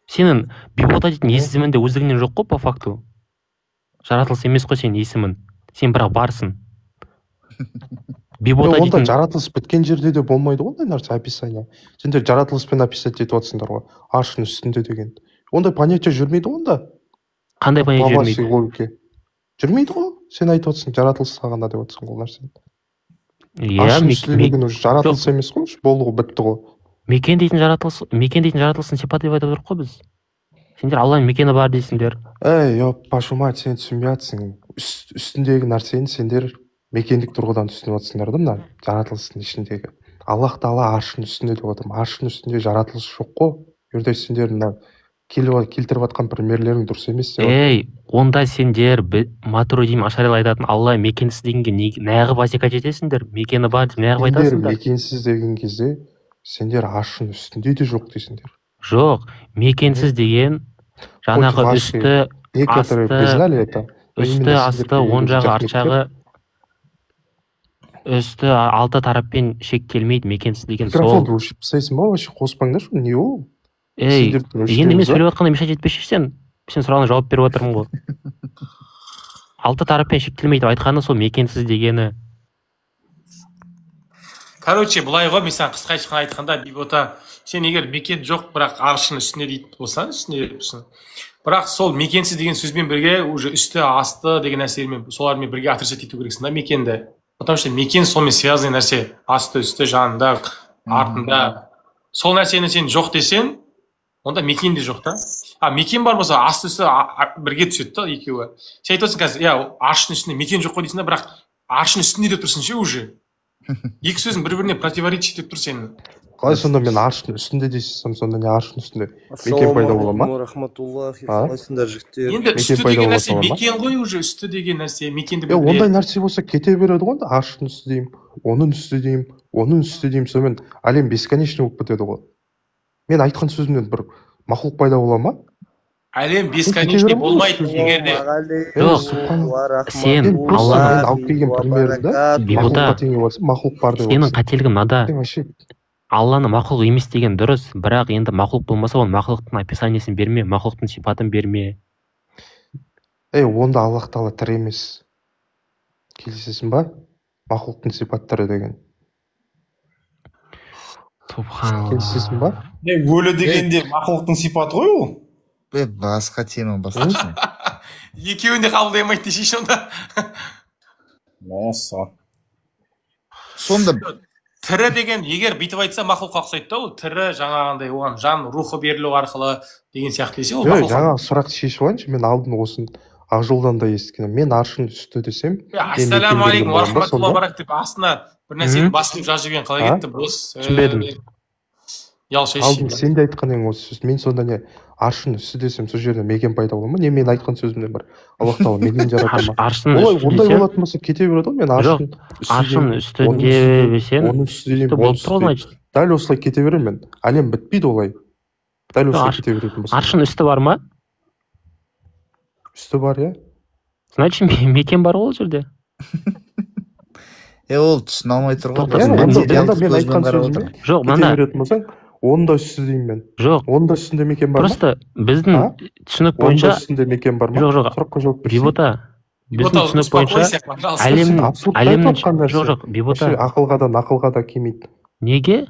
Сенің Бибота дейтін есімінде өздігінен жоқ қой по факту. Жаратылыс емес қой сенің есімін. Сен бірақ барсың. Бибота дейтін... Онда жаратылыс біткен жерде де болмайды ондай нәрсе описание. Сендер жаратылыспен описать етіп отырсыңдар ғой. Аршын үстінде деген. Ондай понятие жүрмейді онда. Қандай понятие жүрмейді? Жүрмейді ғой. Сен айтып отырсың жаратылыс сағанда деп отырсың ол нәрсені. Аршын үстінде деген жаратылыс емес қой, болды ғой, бітті ғой. Мекен дейтін жаратылыстың сипаты деп айтып отырмыз ғой біз. Сендер Алланың мекені бар дейсіңдер. Ёп, пашу мать, сен түсінбей жатсың. Үстіндегі нәрсені сендер мекендік тұрғыдан түсініп жатсыңдар да, мына жаратылыстың ішіндегі. Аллах тағала аршының үстінде деп отырмын. Аршының үстінде жаратылыс жоқ қой. Бұл жерде сендер мына келтіріп жатқан примерлерің дұрыс емес деп. Ей, онда сендер Матуридим Ашарил айтатын Алла мекенсіз дегенге неғып азекат етесіңдер? Мекені бар деп неғып Сендер айтасыңдар? мекенсіз деген кезде сендер аршының үстінде де жоқ дейсіңдер. Жоқ, мекенсіз деген жаңағы Ваши үсті, некоторые асты, признали это. но үсті, именно асты, сендерге оң жағы, жақ арт жағы, үсті, алты тараппен шектелмейді мекенсіз деген сол. микрофонды өшіріп тастайсың ба, вообще қоспаңдаршы, не ол? Ей, Сендердің енді мен өшіреміз ба? сөйлеп жатқанда мешать етпеші сен сұрағына жауап беріп отырмын ғой. Алты тараппен шектелмейді деп айтқаны сол мекенсіз дегені. Короче, былай ғой, мен саған қысқаша айтқанда, Бибота, сен егер мекен жоқ, бірақ аршының үстінде дейтін болсаң, үстінде депсің. Бірақ сол мекенсіз деген сөзбен бірге уже үсті, асты деген нәрселермен, солармен бірге отрицать ету керексің да мекенді. Потому что мекен сонымен связанный нәрсе. Асты, үсті, жанында, артында. Сол нәрсені сен жоқ десең, онда мекен де жоқ та. А мекен бар болса, асты, үсті бірге түседі да екеуі. Сен айтасың қазір, аршының үстінде мекен жоқ қой дейсің да, бірақ аршының үстінде деп тұрсың ше уже. Екі сөзің бір-біріне противоречить етіп тұр сенің. Қалай сонда мен аршының үстінде дейсің, сонда не аршының үстінде? Мекен пайда бола ма? Рахматуллахи, А? қалайсыңдар жігіттер? Енді Мекен үсті пайда деген бола нәрсе сала ма? мекен ғой уже, үсті деген нәрсе мекенді Ондай нәрсе болса кете береді ғой, аршының үсті деймін, оның үсті деймін, оның үсті деймін, сонымен әлем бесконечный болып кетеді ғой. Мен айтқан сөзімнен бір мақұлық пайда бола ма? әлем бесконечный болмайды егер де. Сен Алланың алып келген примерді Бибота, мақұлыққа теңеп алсаң, мақұлық бар деп сенің қателігің мынада. Сен вообще Алланы мақұлық емес деген дұрыс, бірақ енді мақұлық болмаса, ол мақұлықтың описаниесін берме, мақұлықтың сипатын берме. онда Аллах тағала тірі емес. Келісесің ба? Мақұлықтың сипаттары деген. Субханалла. Келісесің ба? Өлі дегенде мақұлықтың сипаты ғой ол. Басқа тема, басқа. Екеуін де қабылдай алмайды дешейші онда. Носа. Сонда Тірі деген, егер бүйтіп айтса мақұлыққа ұқсайды да, ол тірі жаңағындай оған жан рухы берілу арқылы деген сияқты десе ол мақұлық. Жаңағы сұрақты шешіп алайыншы, мен алдын осын Ақжолдан да естігенмін. Мен аршының үсті десем, Ассалямағалейкум уарахматуллахи барак деп астына бір нәрсені басып жазып жүрген қалай кетті брос? Түсінбедім. алдын сен де айтқан ең осы сөз. Мен сонда не аршының үсті десем, сол жерде мекен пайда бола ма? Не мен айтқан сөзімнен бір Аллах тағала мекен жарата ма? Аршын Олай үсті ондай десем, болатын болса кете береді ғой. Мен аршын үстінде бесен, оның үсті деймін, болып тұр ғой, значит. дәл осылай кете беремін мен. Әлем бітпейді олай. Дәл осылай кете беретін болса. Аршын үсті бар ма? Үсті бар, иә. Значит, мекен бар ғой ол жерде. ол түсіне алмай тұр ғой. Тоқтасын, Онда мен айтқан сөзіме Жоқ, кете мында беретін болсаң, оның да үсті деймін мен. жоқ. Оның да үстінде мекен бар ма? Просто біздің түсінік Оның да бойынша, үстінде мекен бар ма? жоқ, Сұраққа жауап берсең. Бибота, біздің түсінік бойынша әлемнің жоқ, Бибота, Ақылға да келмейді. неге?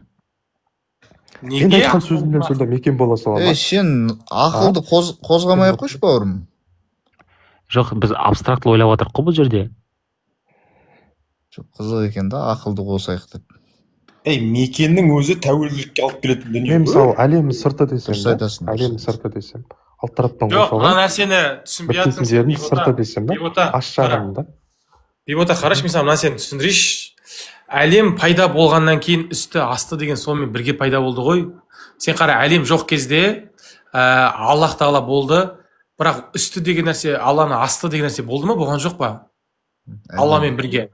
Мен айтқан сөзімнен сонда мекен бола сала ма? Сен ақылды қозғамай ақ қойшы бауырым. Жоқ, біз абстрактылы ойлап отырық қой бұл жерде. Қызық екен да, ақылды қосайық деп. Мекеннің өзі тәуелділікке алып келетін дүние. Мен мысалы әлемнің сырты десем, Дұрыс айтасың, дұрыс әлемнің сырты десем, алты тараптан Жоқ, мына қосылған нәрсені түсінбей бітпейтін жердің сырты десем да, аш жағында. Бибота, қарашы, мен саған мына нәрсені түсіндірейінші. Әлем пайда болғаннан кейін үсті, асты деген сонымен бірге пайда болды ғой. Сен қара, әлем жоқ кезде Аллах тағала болды, бірақ үсті деген нәрсе, Алланы асты деген нәрсе болды ма, болған жоқ па? Алламен бірге.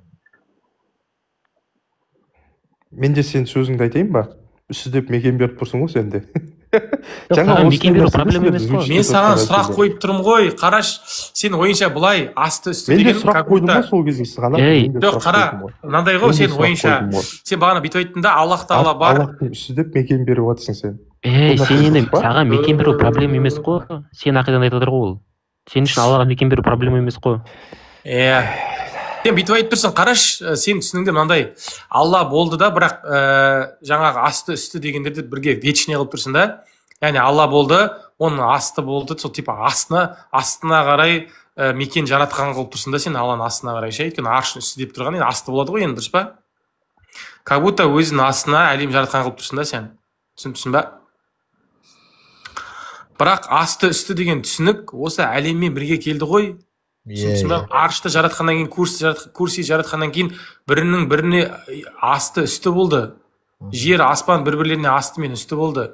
Мен де сен сөзіңді айтайын ба? Үсті деп мекен беріп тұрсың ғой сен де. Мекен беру проблема емес қой. Мен саған сұрақ қойып тұрмын ғой. Қараш, сен ойынша былай асты үсті деген сұрақ қойдым ғой сол кезде саған. Жоқ, қара, мынандай ғой, сен ойынша сен бағана бүйтіп айттың да, Аллах тағала бар. Аллахтың үсті деп мекен беріп жатсың сен. Сен енді саған мекен беру проблема емес қой. Сен ақидан айтып отыр ғой ол. Сен үшін Аллаға мекен беру проблема емес қой. Сен бүйтіп айтып тұрсың, қараш, сен түсініңде мынандай, Алла болды да, бірақ жаңағы асты үсті дегендерді бірге вечный қылып тұрсың да. Яғни Алла болды, оның асты болды, сол типа астына қарай мекен жаратқан қылып тұрсың да, сен Алланың астына қарай ше, өйткені аршын үсті деп тұрған, енді асты болады ғой, енді дұрыс па? Как будто өзінің астына әлем жаратқан қылып тұрсың да сен. Түсінбісің ба? Бірақ асты үсті деген түсінік осы әлеммен бірге келді ғой. түсінсің ба? Аршты жаратқаннан кейін, курси жаратқаннан кейін бірінің біріне асты үсті болды. Жер, аспан бір-бірлеріне асты мен үсті болды.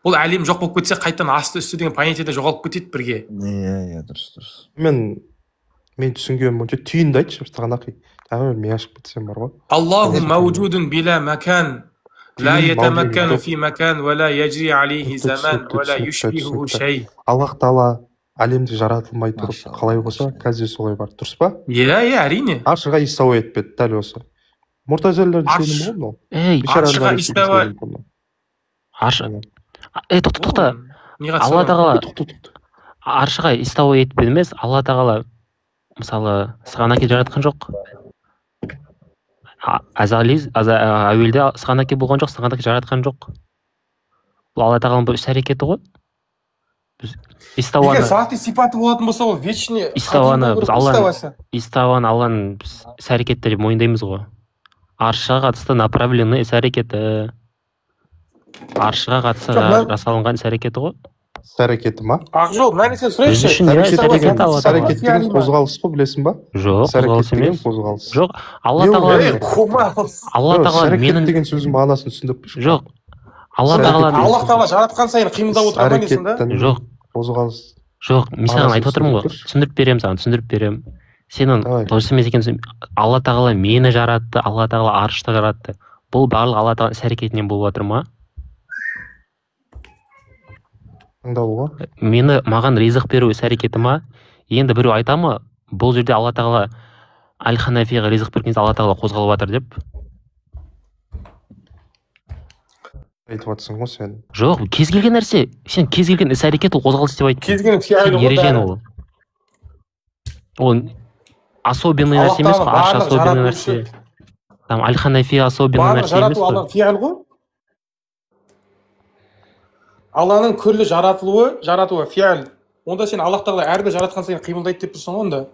Бұл әлем жоқ болып кетсе, қайтадан асты үсті деген понятие жоғалып кетеді бірге. Иә, дұрыс. Мен түсінгенім бойынша түйінді айтшы сағанақи. Мен ашып кетсем бар ғой. Аллаху мәуджудун била макан, ла ятамаккану фи макан, ва ла яджри алейхи заман, ва ла юшбиху шей. Аллах Тағала әлемде жаратылмай тұрып қалай болса, қазір солай бар. Дұрыс па? Иә, әрине. Аршыға истауа етпеді, дәл осы. Мұртазилердің сенімі ғой мынау. Аршыға истауа. Тоқта. Алла Тағала аршыға истауа етпеді емес, Алла Тағала мысалы сығанаки жаратқан жоқ. Әуелде сығанаки болған жоқ, сығанаки жаратқан жоқ. Бұл Алла Тағаланың бұл іс әрекеті ғой. Егер заты сипаты болатын болса, ол вечный Истауаны Алланың іс әрекеті деп мойындаймыз ғой. Аршыға қатысты направленный іс әрекеті. Аршыға қатысты жасалынған іс әрекеті ғой. Іс әрекеті ма? Ақжол, мені сен сұрайшы. Іс әрекет деген қозғалыс қой, білесің ба? Жоқ, қозғалыс емес. Жоқ, Алла Тағала менің деген сөздің мағынасын түсіндіріп берші. Жоқ. Алла Тағала жаратқан сайын қимылдап отырған дейсің да? Жоқ. Қозғалыс. Жоқ, мен саған айтып отырмын ғой. Түсіндіріп беремін саған, түсіндіріп беремін. Сенің дұрыс емес екенсің. Алла Тағала мені жаратты, Алла Тағала аршты жаратты. Бұл барлық Алла Тағала іс әрекетінен болып жатыр ма? Маған ризық беру іс әрекеті ма? Енді біреу айта ма? Бұл жерде Алла Тағала Әл-Ханафиға ризық берген кезде Алла Тағала қозғалып жатыр деп. Айтып жатсың ғой сен. Жоқ, кез келген нәрсе. Сен кез келген іс әрекет ол қозғалыс деп айттың. Кез келген ережен ол. Ол особенный нәрсе емес қой, арш особенный нәрсе. Там Әл-Ханафи особенный нәрсе емес қой. Алланың күллі жаратуы фиал. Онда сен Аллах Тағала әрбір жаратқан сайын қимылдайды деп тұрсың онда.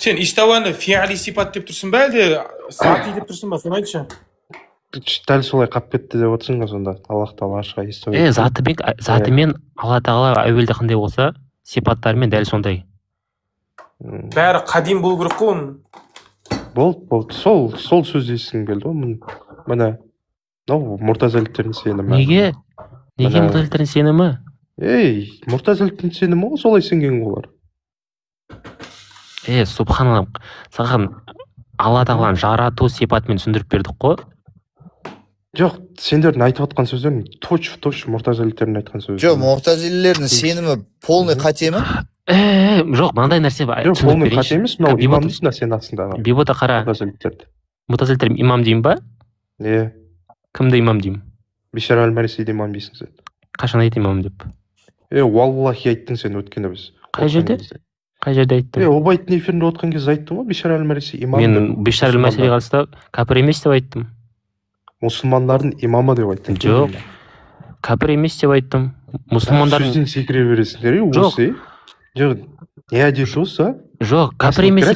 Сен истауаны фиали сипат деп тұрсың ба, әлде сати деп тұрсың ба? Сен айтшы. Дәл солай қап кетті деп отырсың ғой сонда. Аллах Тағала аршыға истауа етті. Затымен Алла Тағала әуелде қандай болса, сипаттарымен дәл сондай. Бәрі қадим болу керек қой оның. Болды. Сол сөзді естігім келді ғой. Міне, мұртазиліктердің сенімі. Неге мұртазиліктердің сенімі? Мұртазиліктің сенімі ғой, солай сенген олар. Субханалла, саған Алла Тағаланың жарату сипатымен түсіндіріп бердік қой. Жоқ, сендердің айтып отқан сөздерің точно мұртазиліктердің айтқан сөздер. Жоқ, мұртазилердің сенімі полный қате ме? Жоқ, мынандай нәрсе бар. Жоқ, полный қате емес, мынау имам дейсің сен астындағы. Бейбота қара. Мұртазиліктер имам деймін ба? Кімді имам деймін? Бишар әл-Марисиді имам дейсің сен. Қашан айт имам деп? Уаллахи айттың сен өткенде біз. Қай жерде айттым? Обайдың эфирінде отқан кезде айттың ғой, Бишар әл-Мариси имам. Мен Бишар әл-Марисиге қатысты кәпір емес деп айттым. Мұсылмандардың имамы деп айттың. Жоқ, кәпір емес деп айттым. Мұсылмандардың сөзден секіре бересіңдер. Жоқ, не әдет осы? Жоқ, кәпір емес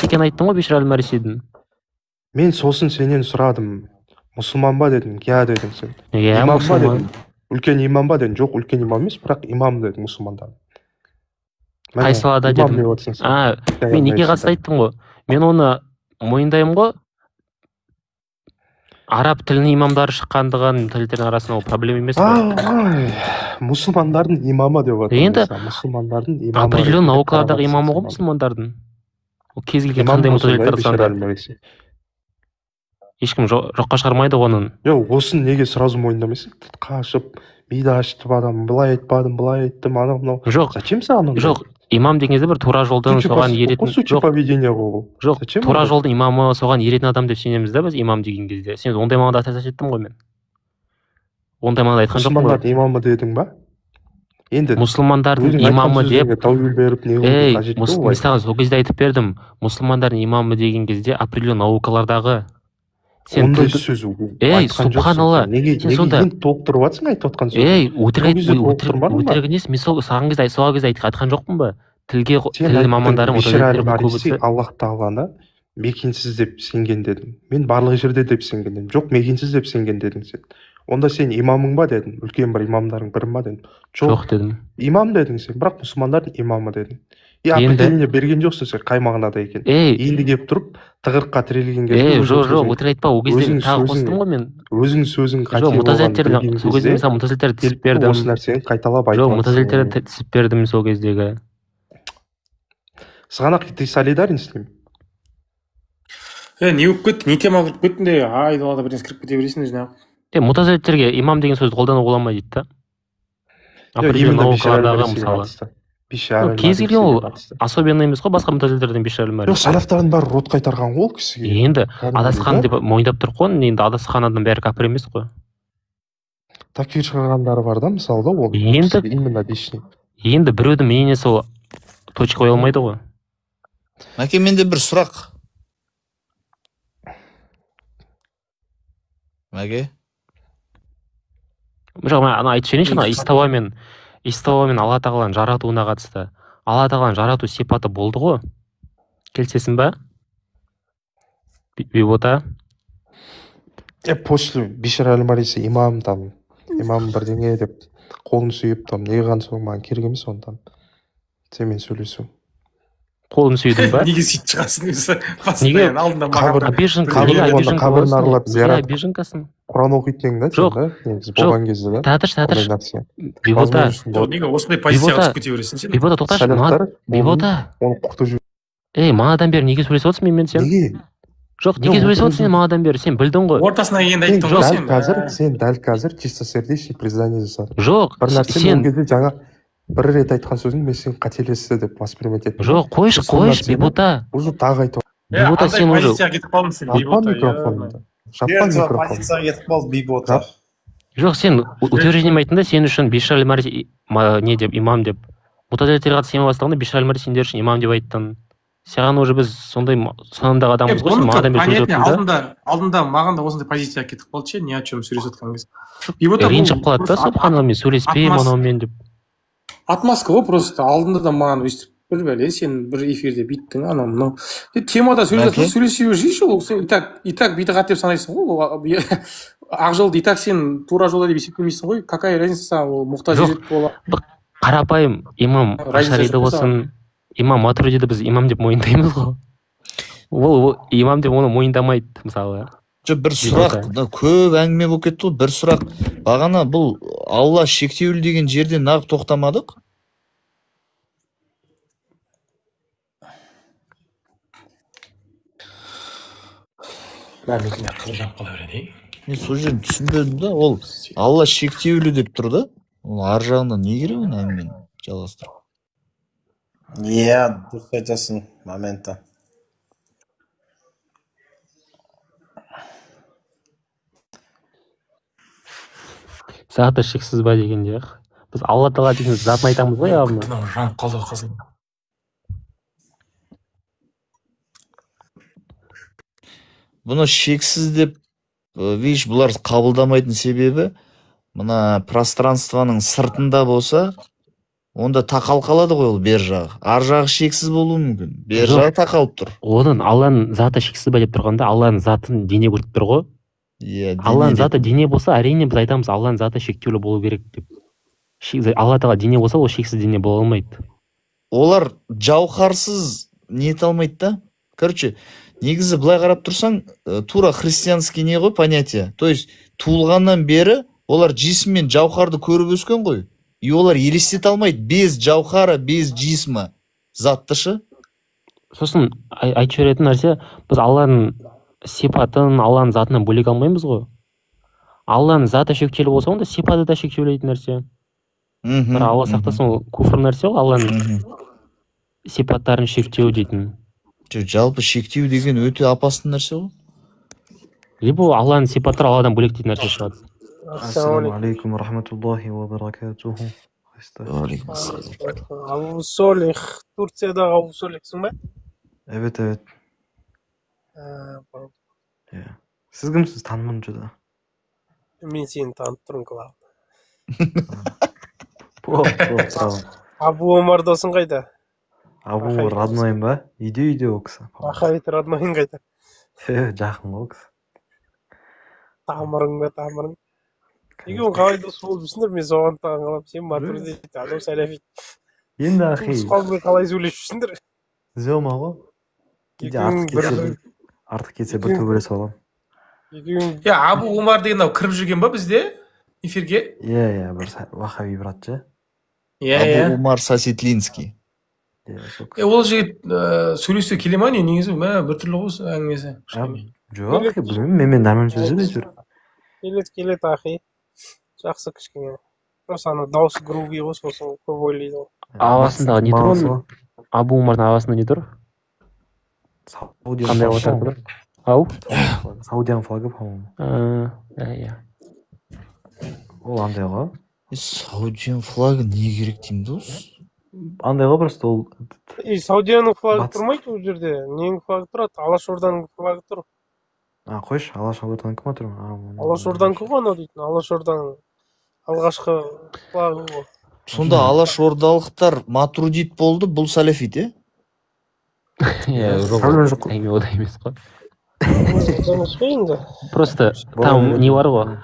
екен айттым ғой Бишар әл-Марисидің. Мен сосын сенен сұрадым. Мұсылман ба дедің? Я дедің сен. Имам ба дедің? Үлкен имам ба дедің? Жоқ, үлкен имам емес, бірақ имам дедің мұсылмандардың. Қай салада дедім? Мен неге қатысты айттым ғой? Мен оны мойындаймын ғой. Араб тілінің имамдары шыққандығын тілдердің арасында ол проблема емес қой. Мұсылмандардың имамы деп отыр. Енді мұсылмандардың имамы. Определен наукалардағы имамы ғой мұсылмандардың. Ол кез келген қандай мутазилиттер санда. Ешкім жоққа шығармайды оның. Жоқ, осын неге сразу мойындамайсың? Қашып, миды ашытып адам, былай айтпадым, былай айттым, анау. Жоқ. Зачем саған? Жоқ, имам деген кезде бір тура жолдан соған еретін. Жоқ, тура жолдың имамы соған еретін адам деп сенеміз да біз имам деген кезде. Сен ондай мағынада айтасың еттім ғой мен. Ондай мағынада айтқан жоқпын ғой. Мұсылмандардың имамы дедің ба? Енді мұсылмандардың имамы деп. Тәуел беріп не қажет мен саған сол кезде айтып бердім. Мұсылмандардың имамы деген кезде определен наукалардағы ондай сөз субханалла. Неге толықтырып жатсың айтып отқан сөз? өтірік емес, мен сол кезде айтқан жоқпын ба? Тіл мамандары Аллах Тағаланы мекенсіз деп сенген дедің. Мен барлық жерде деп сенген дедім. Жоқ, мекенсіз деп сенген дедің сен. Онда сен имамың ба дедім. Үлкен бір имамдардың бірі ма дедім. Жоқ дедім. Имам дедің сен, бірақ мұсылмандардың имамы дедің. Аты Енді- тіліне берген жоқсың сен, қай мағынада екен. Енді келіп тұрып тығырыққа тірелген кезде жоқ, өтірік айтпа, ол кезде өзің тағы сөзің- қостым ғой мен. өзің сөзің қате Жоқ, болғанын білген сол кезде кезде мысалы мутазилиттерді тізіп келіп бердім. осы нәрсені қайталап Жоқ, айтып мутазилиттерді тізіп бердім сол кездегі. Сығанақ, ты солидарен с ним? Не болып кетті, не тема кіріп кеттің де, айдалада бірдеңе кіріп кете бересің жаңағы. Мутазилиттерге имам деген сөзді қолдануға болмай дейді да. Именно Наукалардағы мысалы. Кез келген ол особенно емес қой, басқа мутазилиттерден бишар Жоқ, салафтардың бәрі рот қайтарған ғой ол кісіге. Енді адасқан деп мойындап тұр ғой, енді адасқан адам бәрі кәпір емес қой. Такфир шығарғандары бар да, мысалы да, ол Енді- именно лишний. Енді біреудің мнениесі ол точка қоя алмайды ғой. Мәке, менде бір сұрақ. Мәке? Жоқ, мен ана айтып жіберейінші, ана Истауа мен Алла тағаланың жаратуына қатысты. Алла тағаланың жарату сипаты болды ғой. Келісесің ба? Бибота? После Бишар әл-Мариси имам там, имам бірдеңе деп қолын сүйіп там не қылған соң маған керек емес оны там. Сенімен сөйлесу. Қолын сүйдің ба? Неге сөйтіп шығасың өзі? Неге? Алдында Қабірін аралап зиярат беженкасын. Құран оқитын едің да, Жоқ. негізі болған кезде да. Татыш. Ондай нәрсе. Бибота, Неге осындай позицияға түсіп кете бересің сен? Бибота тоқташы. Салафтар Бибота. оны құқытып жүр. Манадан бері неге сөйлесіп отырсың менімен сен? Неге? Жоқ, неге сөйлесіп отырсың сен манадан бері? Сен білдің ғой. Ортасына келгенде айттың ғой Сен дәл қазір чистосердечный признание жасадың. Жоқ, Бір нәрсе ол сен кезде жаңа бір рет айтқан сөзің мен сен қателесті деп воспринимать еттім. жоқ, қойшы, Бибота. Уже тағы айтып. Бибота, сен уже позицияға кетіп қалдың сен. Жаппан микрофонды. Жаппан микрофон. Позицияға кетіп қалды Бибота. жоқ, сен утверждением айттың да, сен үшін Бишар әл-Мариси не деп, имам деп. Мутазилиттерге қатысты сен бастағанда Бишар әл-Мариси сендер үшін имам деп айттың. Саған уже біз сондай санамдағы адамбыз ғой, сен манадан бері сөйлесіп отырсың да. Алдында маған да осындай позицияға кетіп қалды ше, не о чем сөйлесіп жатқан кезде. Ренжіп қалады да, субханалла, сөйлеспей мынаумен деп. Отмазка ғой просто. Алдында да маған өйстіп бір бәле, сен бір эфирде бүйттің, анау мынау. Темада сөйлесе бершейші, ол сен и так бидағат деп санайсың ғой. Ақ жолды и так сен тура жолда деп есептемейсің ғой. Какая разница, ол мұқтаж ет бола. Қарапайым имам Ашариді болсын, имам Матуридиді біз имам деп мойындаймыз ғой. Ол имам деп оны мойындамайды, мысалы. Жоқ, бір сұрақ, көп әңгіме болып кетті ғой, бір сұрақ. Бағана бұл Алла шектеулі деген жерден нағып тоқтамадық. Мен сол жерін түсінбедім да, ол Алла шектеулі деп тұр да. Ол ар жағында не керек оны әңгімені жалғастырып. Иә, дұрыс айтасың моментта. Заты шексіз ба дегенде біз Алла тағала деген затын айтамыз ғой, яғни. Жанып қалды қызым. Бұны шексіз деп, видишь, бұлар қабылдамайтын себебі, мына пространствоның сыртында болса, онда тақал қалады ғой ол бер жағы. Ар жағы шексіз болуы мүмкін. Бер жағы тақалып тұр. Оның Алланың заты шексіз ба деп тұрғанда, Алланың затын дене көріп тұр ғой. Иә, Алланың заты дене болса, әрине біз айтамыз, Алланың заты шектеулі болу керек деп. Алла тағала дене болса, ол шексіз дене бола алмайды. Олар жауһарсыз не ете алмайды да. Короче, негізі былай қарап тұрсаң, тура христианский не ғой понятие. То есть, туылғаннан бері олар жисм мен жауһарды көріп өскен ғой. И олар елестете алмайды без жауһара, без жисма заттышы. Сосын айтып жіберетін нәрсе, біз Алланың сипатын Алланың затынан бөлек алмаймыз ғой. Алланың заты шектеулі болса, онда сипаты да шектеулі дейтін нәрсе. Бірақ Алла сақтасын, ол куфр нәрсе ғой, Алланың сипаттарын шектеу дейтін. Жалпы шектеу деген өте опасты нәрсе ғой. Либо Алланың сипаттары Алладан бөлек дейтін нәрсе шығады. Ассаламу алейкум рахматуллахи ва баракатуху. Абу Солих, Турциядағы Абу Солихсің ба? Evet. Siz kimsiniz? Tanımam da. Мен сені танып тұрмын, Клау. Tamam. Абу Омар досың қайда? Абу роднойым ба? Үйде ол кісі. Ахавит роднойың қайда? Жақын ғой ол кісі. Тамырың ба тамырың? Екеуің қалай дос болып жүрсіңдер, мен соған таң қаламын. Сен матуридий, анау сәләфит. Енді ахи, Туыс қауыммен қалай сөйлесіп жүрсіңдер? зема ғой. Кейде артық кетсе бір төбелесіп аламын. Екеуің Абу Умар деген кіріп жүрген ба бізде эфирге? Иә, бір вахаби брат же. Абу Умар Саситлинский. Ол жігіт сөйлесе келе ма не негізі? Біртүрлі ғой әңгімесі. Жоқ, ахи, білмеймін, мен нормально сөйлеседі әйтеуір. келеді ахи. Жақсы кішкене. Просто ана дауысы груби ғой, сосын көп ойлайды ғой. Ауасындағы не тұр оның? Абу Умардың ауасында не тұр? Қандай ауа тұр? Ау? Саудияның флагы, по-моему. Иә. Ол андай ғой. Саудияның флагы не керек деймін дос? Андай ғой, просто ол... Саудияның флагы тұрмайды ол жерде. Ненің флагы тұрады? Алашорданың флагы тұр. Қойшы, Алашорданың кім отыр? Алашорданың кім анау дейтін? Алашорданың алғашқы флагы ғой. Сонда алашордалықтар матрудит болды, бұл сәләфит, е? Иә, жоқ. Әңгіме ода емес қой. Просто там не бар ғой.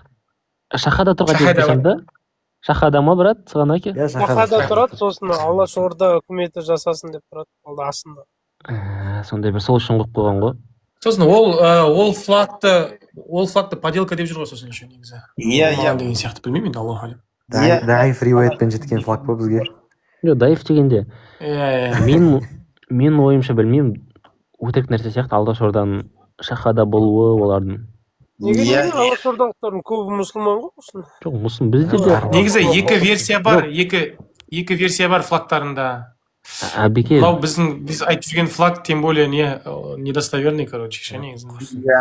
Шахада тұрға деп тұрсам да? Шахада ма, брат, сығанаки? Шахада тұрады, сосын Алашорда үкіметі жасасын деп тұрады, ол да астында. Сондай бір сол үшін қойып қойған ғой. Сосын ол флагты поделка деп жүр ғой сосын еще негізі. Иә. Деген сияқты білмеймін енді, Аллаху алем. Даиф риуаятпен жеткен флаг ба бізге? Жоқ, даиф дегенде. Иә. Мен ойымша білмеймін, өтірік нәрсе сияқты Алашорданың шахада болуы олардың. Неге Алашордалықтардың көбі мұсылман ғой осыны? Жоқ, мұсылман бізде де. Негізі екі версия бар флагтарында. Әбеке. Мынау біз айтып жүрген флаг, тем более недостоверный, короче, ше негізі.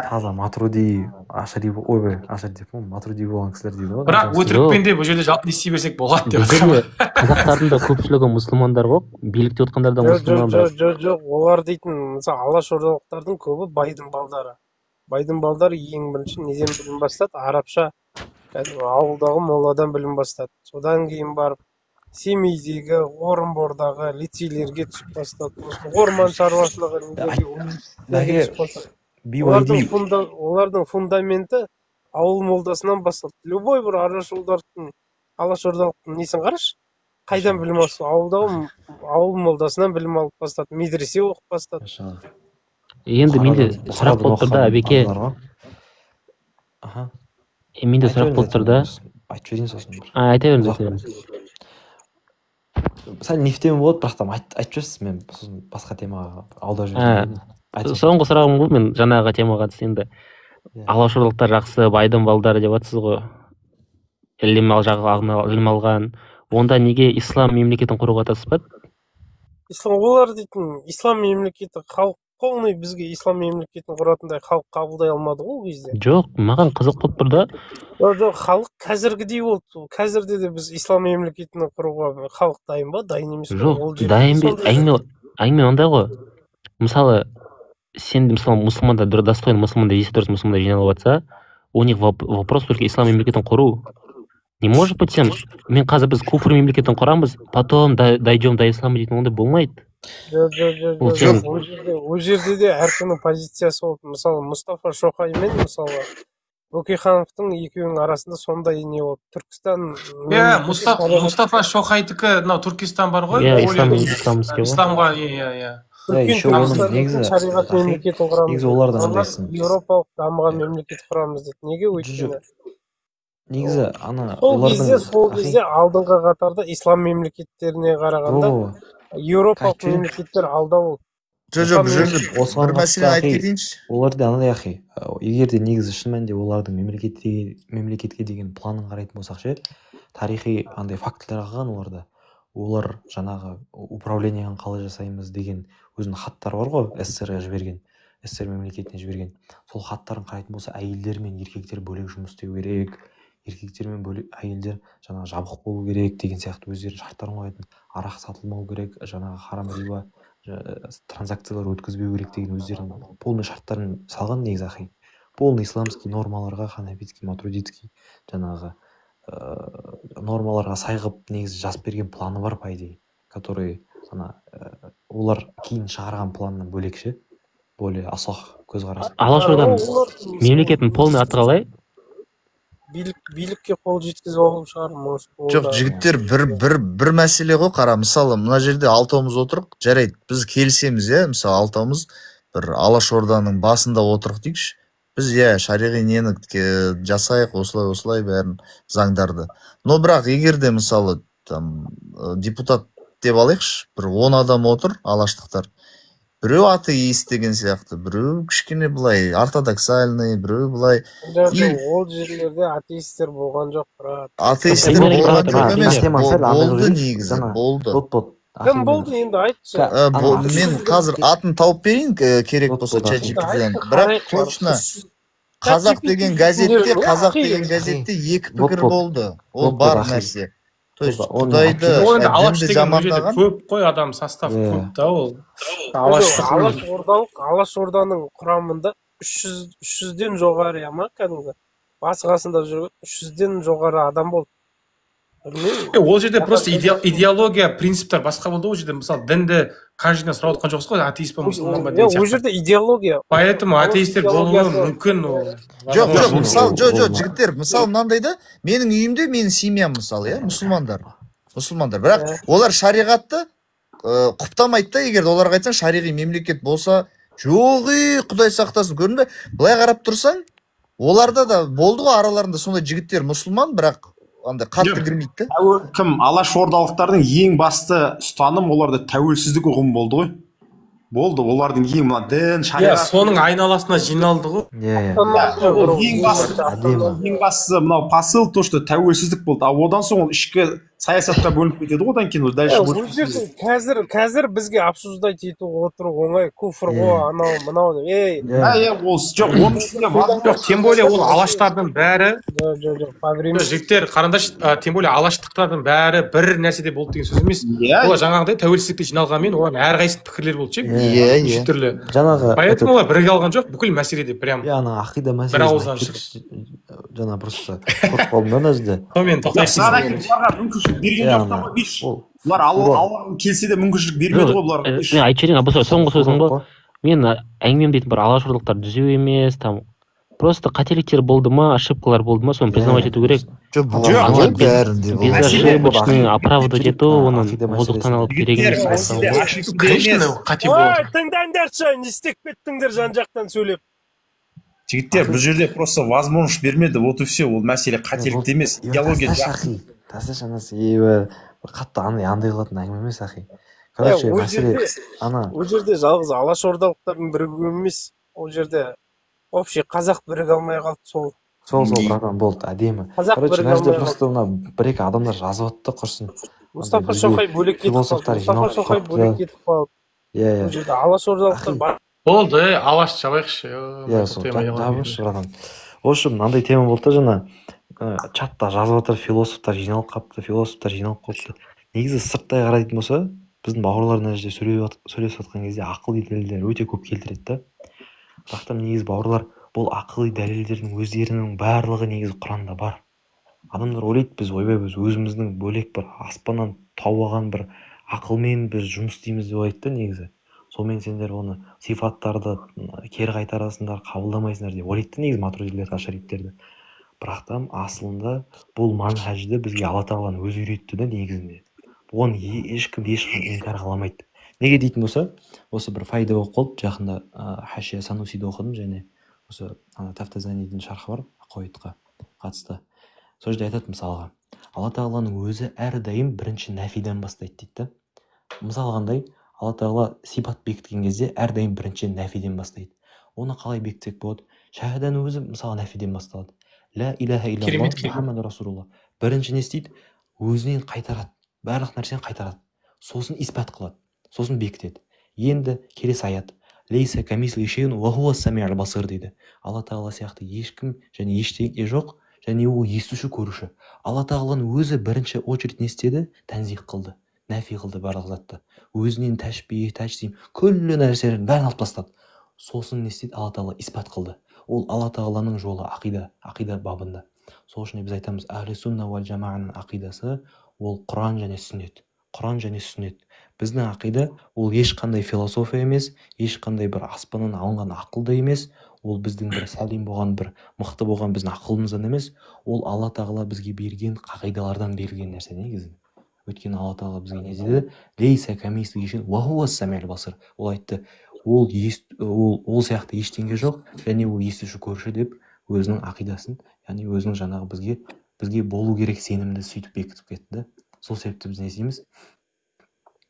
Таза матруди ашари матруди болған кісілер дейді ғой. Бірақ өтірікпен де бұл жерде жалпы не істей берсек болады деп отырмын. Қазақтардың да көпшілігі мұсылмандар ғой, билікте отқандар да мұсылмандар. Жоқ, олар дейтін, мысалы Алашордалықтардың көбі байдың балдары. Байдың балдары ең бірінші неден білім бастады? Арабша ауылдағы молладан білім бастады. Содан кейін барып Семейдегі, Орынбордағы лицейлерге түсіп бастады. Орман шаруашылығы олардың фундаменті ауыл молдасынан басталды. Любой бір Алашордалықтың несін қарашы? Қайдан білім алды? Ауыл молдасынан білім алып бастады. Медресе оқып бастады. Енді менде сұрақ болып тұр да, Әбеке. Менде сұрақ болып тұр да. Айтып берейін сосын. Айта беріңіз. Сәл нефтемен болады, бірақ там айтып жүрсіз, мен басқа темаға алдап жүрмін. Соңғы сұрағым бұл, мен жаңағы темаға қатысты енді. Алашордалықтар жақсы, байдың балдары деп жатсыз ғой. Ілім алған. Онда неге ислам мемлекетін құруға тырыспады? Олар дейтін, ислам мемлекеті халық полный бізге ислам мемлекетін құратындай халық қабылдай алмады ғой ол кезде. Жоқ, маған қызық болып тұр да. Жоқ, халық қазіргідей болды. Қазірде де біз ислам мемлекетін құруға халық дайын ба? Дайын емес. Жоқ, дайын бе? Әңгіме ондай ғой. Мысалы, сен мысалы мұсылмандар достойный мұсылмандар 10 мұсылмандар жиналып жатса, у них вопрос только ислам мемлекетін құру. Не может быть сен, мен қазір біз куфр мемлекетін құрамыз, потом дойдем до ислама дейтін, ондай болмайды. Жоқ, ол жерде де әркімнің позициясы болды. Мысалы, Мұстафа Шоқай мен мысалы Бөкейхановтың екеуінің арасында сондай не болды. Түркістан... Мұстафа Шоқайдікі, Түркістан бар ғой? Исламға, Еще оның негізі олардан андайсың. Еуропалық дамыған мемлекет құрамыз дейді. Неге өйткені? Негізі, сол кезде алдыңғы қатарда ислам мемлекеттеріне қарағанда Еуропалық мемлекеттер алда болды. Жоқ, бір мәселе айтып кетейінші. Оларда анандай ақи, егер де негізі шын мәнінде олардың мемлекетке деген планын қарайтын болсақ ше, тарихи андай фактілер қалған оларда. Олар жаңағы управлениені қалай жасаймыз деген өзінің хаттары бар ғой, СССР-ға жіберген, СССР мемлекетіне жіберген. Сол хаттарын қарайтын болса, әйелдер мен еркектер бөлек жұмыс істеу керек, еркектер мен әйелдер жаңағы жабық болу керек деген сияқты өздері шарттарын қоятын. Арақ сатылмау керек, жаңағы харам риба транзакциялар өткізбеу керек деген өздерінің полный шарттарын салған негізі ақи. Полный исламский нормаларға, ханабитский, матрудитский жаңағы нормаларға сайғып негізі жазып берген планы бар, по идее, который ана олар кейін шығарған планнан бөлек ше, более асох көзқарас. Алашорданың олар мемлекеттің полный аты қалай? билікке қол жеткізіп алу шығар, может. Жоқ, жігіттер бір мәселе ғой, қара. Мысалы, мына жерде алтауымыз отырық, жарайды, біз келісеміз, иә, мысалы, алтауымыз бір Алашорданың басында отырық дейікші. Біз, иә, шариғи нені жасайық, осылай бәрін заңдарды. Но бірақ егер де, мысалы, там депутат деп алайықшы, бір 10 адам отыр, алаштықтар. Біреу атеист деген сияқты, біреу кішкене былай ортодоксальный, біреу былай. Ол жерлерде атеисттер болған жоқ, брат. Атеисттер болған жоқ емес, болды негізі, болды. Кім болды енді айтшы. Мен қазір атын тауып берейін, керек болса ChatGPT-ден. Бірақ точно қазақ деген газетте екі пікір болды. Ол бар нәрсе. То есть Құдайды дінді жамандаған. Көп қой, адам состав көп та ол. Алашорданың құрамында 300-ден жоғары ма кәдімгі. Басы қасында жүрген 300-ден жоғары адам болды. Ол жерде просто идеология, принциптер басқа болды. Ол жерде мысалы дінді каждыйдан сұрап отқан жоқсыз ғой, атеист па, мұсылман ба деген сияқты. Ол жерде идеология. Поэтому атеисттер болуы мүмкін. Жоқ, мысалы, жігіттер, мысалы мынандай да, менің үйімде менің семьям мысалы, иә, мұсылмандар. Бірақ олар шариғатты құптамайды да, егер оларға айтсаң шариғи мемлекет болса, жоғы, Құдай сақтасын, көрдің бе? Былай қарап тұрсаң, оларда да болды ғой араларында сондай жігіттер мұсылман, бірақ андай қатты кірмейді. Кім алашордалықтардың ең басты ұстаным оларда тәуелсіздік ұғымы болды ғой. Болды, олардың ең мына дін, шариғат. Соның айналасына жиналды ғой. Ең бастысы мынау посыл то, что тәуелсіздік болды. А одан соң ол ішкі саясатқа бөлініп кетеді ғой, одан кейін дальше бөлініп. Қазір бізге обсуждать етіп отыру оңай, куфр ғой, анау. Жоқ, тем более ол алаштардың бәрі. Жігіттер, қараңдаршы, тем более алаштықтардың бәрі бір нәрседе болды деген сөз емес. Олар жаңағыдай тәуелсіздікте жиналғанмен олардың әрқайсысы пікірлер болды ше. Иә. Поэтому олар біріге алған жоқ, бүкіл мәселеде прям. Ана ақида бір мәселесі. ауыздан шығып. Жаңа просто қорқып қалдым да мына жерде. Сонымен тоқтайсыз. Берген жоқ та ғой, бұлар алланың келсе де мүмкіншілік бермеді ғой бұларға. Мен айтып жіберейін, бұл соңғы сөзім ғой. Мен әңгімем дейтін бір алашордалықтар түзеу емес, там просто қателіктер болды ма, ошибкалар болды ма, соны признавать ету керек. Жоқ, бәрінде без ошибочный оправдать ету, оны озықтан алып керек емес. Қате болады. Тыңдаңдаршы, не істеп кеттіңдер жан-жақтан сөйлеп. Жігіттер, бұл жерде просто возможность бермеді, вот и все, ол мәселе қателікті емес, идеология. Тасташы анасы, қатты андай қылатын әңгіме емес, ахи. Короче, мәселе ана. Ол жерде жалғыз алашордалықтардың бірігуі емес, ол жерде общий қазақ біріге алмай қалды сол. Сол братан болды, әдемі. Короче, мына жерде просто мына бір-екі адамдар жазып отты құрсын. Мұстафа Шоқай бөлек кетіп қалды. Ол жерде алашордалықтар бар. Болды, алаш жабайықшы. Жабыңызшы, братан. В общем, мынандай тема болды жаңа. Чатта жазып отыр, философтар жиналып қалыпты. Негізі сырттай қарайтын болса, біздің бауырлар мына жерде сөйлесіп жатқан кезде ақылды дәлелдер өте көп келтіреді да. Бірақ та негізі бауырлар, бұл ақылды дәлелдердің өздерінің барлығы негізі Құранда бар. Адамдар ойлайды, біз ойбай біз өзіміздің бөлек бір аспаннан тауып алған бір ақылмен біз жұмыс істейміз деп ойлайды да негізі. Сонымен сендер оны сифаттарды кері қайтарасыңдар, қабылдамайсыңдар деп ойлайды да негізі матуридилер, ашариттерді. Бірақ та асылында бұл манхажды бізге Алла тағала өзі үйретті да негізінде. Бұған ешкім инкар қыламайды. Неге дейтін болса, осы бір файда оқып қалды, жақында Хашия Санусиді оқыдым, және осы Тафтазанидің шархы бар ақауитқа қатысты. Сол жерде айтады мысалға, Алла тағаланың өзі әрдайым бірінші нәфиден бастайды дейді. Мысалы қандай, Алла тағала сипат бекіткен кезде әрдайым бірінші нәфиден бастайды. Оны қалай бекітсек болады? Шахаданың өзі мысалы нәфиден басталады. Ла илаха иллаллах Мұхаммад Расулулла. Бірінші не істейді? Өзінен қайтарады. Барлық нәрсені қайтарады. Сосын испат қылады. Сосын бекітеді. Енді келесі аят. Лейса камисли шейун ва хуа самиъул басир дейді. Алла тағала сияқты ешкім және ештеңе жоқ, және ол естуші, көруші. Алла тағаланың өзі бірінші очередь не істеді? Тәнзих қылды. Нәфи қылды барлық затты. Өзінен тәшбих, тәжсим, күллі нәрселерін бәрін алып тастады. Сосын не істеді? Алла тағала испат қылды. Ол Алла тағаланың жолы ақида бабында. Сол үшін біз айтамыз, ахли сунна уал жамааның ақидасы ол Құран және сүннет. Құран және сүннет. біздің ақида ол ешқандай философия емес, ешқандай бір аспаннан алынған ақылды емес, ол біздің бір сәлем болған, бір мықты болған біздің ақылымыздан емес, ол Алла тағала бізге берген қағидалардан берілген нәрсе негізі. Өйткені Алла тағала бізге не деді? Лейса камислихи шайъун ва хуа ас-самиъул басир. Ол айтты, ол сияқты ештеңе жоқ, және ол естуші көрші деп өзінің ақидасын, яғни өзінің жаңағы бізге болу керек сенімді сөйтіп бекітіп кетті. Сол себепті біз не істейміз?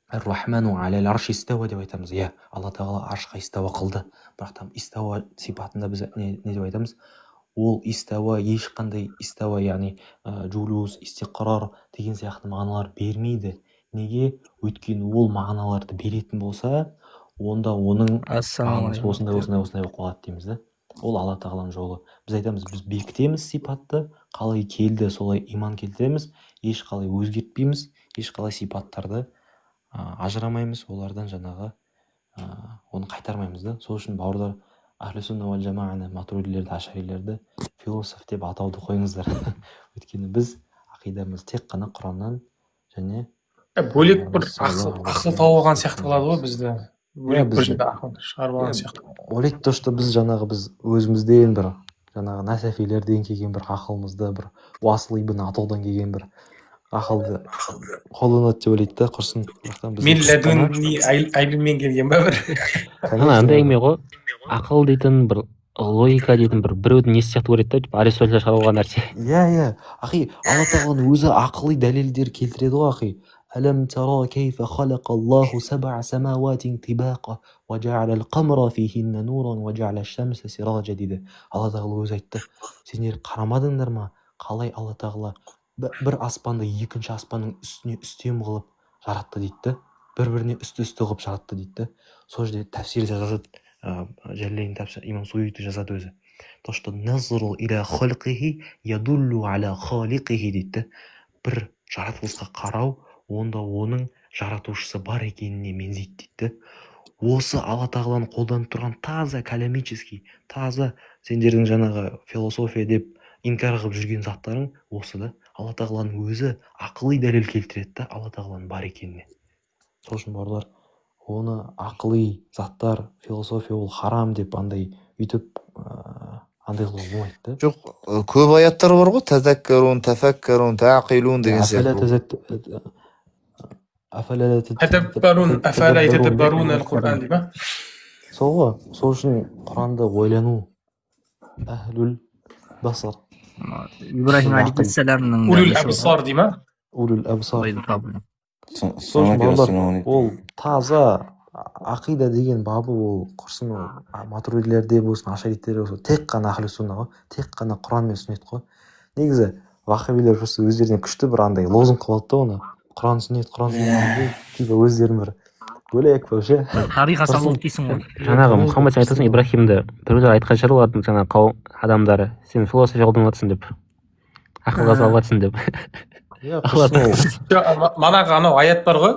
Ар-Рахману алал арши истауа деп айтамыз. Иә, Алла тағала аршқа истауа қылды. Бірақ там истауа сипатында біз не деп айтамыз? Ол истауа ешқандай истауа, яғни жулус, истиқрар деген сияқты мағыналар бермейді. Неге? Өйткені ол мағыналарды беретін болса, онда оның мағынасы осындай болып қалады дейміз да. Ол Алла тағаланың жолы. Біз айтамыз, біз бекітеміз сипатты, қалай келді солай иман келтіреміз, ешқалай өзгертпейміз, ешқалай сипаттарды ажырамаймыз, олардан жаңағы оны қайтармаймыз да. Сол үшін бауырлар Ахлі сунна уал жамааны, матуридилерді, ашарилерді философ деп атауды қойыңыздар. Өйткені біз ақидамыз тек қана Құраннан және бөлек бір ақыл тауып алған сияқты қылады ғой бізді. Бөлек бір жерде ақыл шығарып алған сияқты. Ойлайды то, что біз жаңағы біз өзімізден бір жаңағы насафилерден келген бір ақылымызды, бір Уасыл ибн Атаудан келген бір ақылды қолданады деп ойлайды да, құрсын. Мен ләдүнни айлмен келген ба бір. Андай әңгіме ғой, ақыл дейтін бір логика дейтін бір біреудің несі сияқты көреді да, Аристотельден шығарылған нәрсе. Иә, ақи, Алла тағаланың өзі ақылы дәлелдер келтіреді ғой, ақи. ألم ترى كيف خلق الله 7 سماوات طباقا وجعل القمر فيهن نورا وجعل الشمس سراجا дейді. Алла тағала өзі айтты. Сендер қарамадыңдар ма? Қалай Алла тағала бір аспанды екінші аспанның үстіне үстем қылып жаратты дейді. Бір-біріне үсті-үсті қылып жаратты дейді. Сол жерде тәфсирде жазады, Жәллейн тәфсир имам Суйути жазады өзі. То, что назру иля халқихи ядуллу аля халиқихи дейді. Бір жаратылысқа қарау онда оның жаратушысы бар екеніне меңзейді дейді. Осы Алла тағаланың қолданып тұрған таза кәләмический, таза сендердің жаңағы философия деп инкар қылып жүрген заттарың осы да. Алла тағаланың өзі ақылы дәлел келтіреді да Алла тағаланың бар екеніне. Сол үшін бауырлар, оны ақылы заттар, философия ол харам деп андай үйтіп андай қылуға болмайды да. Жоқ, көп аяттар бар ғой, тазаккарун, тафаккарун, тақилун деген сияқты. Афала ятадаббарун ал-Qur'ан дейді ма? Сол ғой, сол үшін Құранды ойлану. Ахлул басар. Ибрахим алейхиссаламның Улул абсар дейді ма? Улул абсар. Ол таза ақида деген бабы ол құрсын, ол матуридилерде болсын, ашариттерде болсын, тек қана Ахлі сунна ғой, тек қана Құран мен сүннет қой. Негізі ваххабилер просто өздеріне күшті бір андай лозунг қылып алды да оны. Құран сүннет типа өздерін бір бөлек вообще. Тарихқа салып дейсің ғой. Жаңағы Мұхаммед сен айтасың, Ибрахимді біреулер айтқан шығар олардың жаңағы қауым адамдары, сен философия қолданып жатсың деп, ақылға салып жатсың деп. Манағы анау аят бар ғой,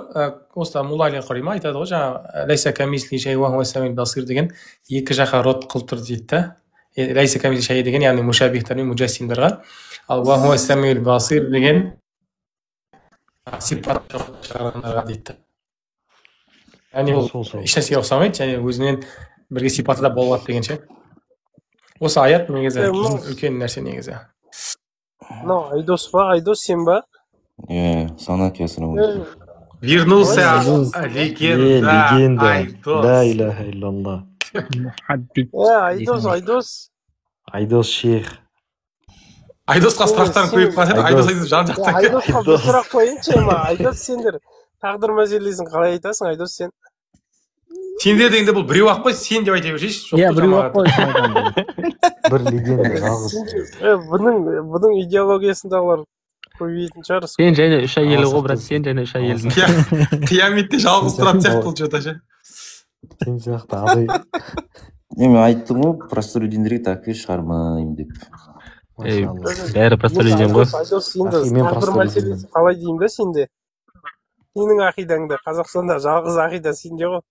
осыда Мулла Али Қарима айтады ғой, жаңағы лайса камислихи шайъун ва хуа ас-самиъул басир деген екі жаққа рот қылып тұр дейді да. Лайса камислихи шайъ деген яғни мушабихтар мен муджассимдарға, ал ва хуа ас-самиъул басир деген сипат шығарғандарға дейді. Яғни ол ешнәрсеге ұқсамайды, және өзінен бірге сипаты да болады деген ше. Осы аят негізі үлкен нәрсе негізі. Мынау Айдос па? Айдос сен ба? Сана кесірім. Вернулся легенда Айдос. Ла иляха иллаллах. Айдос. Айдос шейх. Айдосқа сұрақтарын қойып қойды. Айдос жан жақта. Айдосқа бір сұрақ қойыншы ма? Айдос сендер тағдыр мәселесін қалай айтасың, Айдос сен? Сендер дегенде бұл біреу ақ қой, сен деп айта бершейші. Иә, біреу ақ қой. Бір легенда жалғыз. Бұның идеологиясындағылар көбейтін шығар. Сен және үш әйелі ғой, брат, сен және үш әйелдің. Қияметте жалғыз тұратын сияқты бұл что-то ше. Сен сияқты адай. Мен айттым ғой, простолюдиндерге такфир шығармаймын деп. Бәрі простолюдин ғой. Айдос енді тағдыр мәселесі қалай деймін да сенде? Сенің ақидаңда, Қазақстанда жалғыз ақида сенде ғой.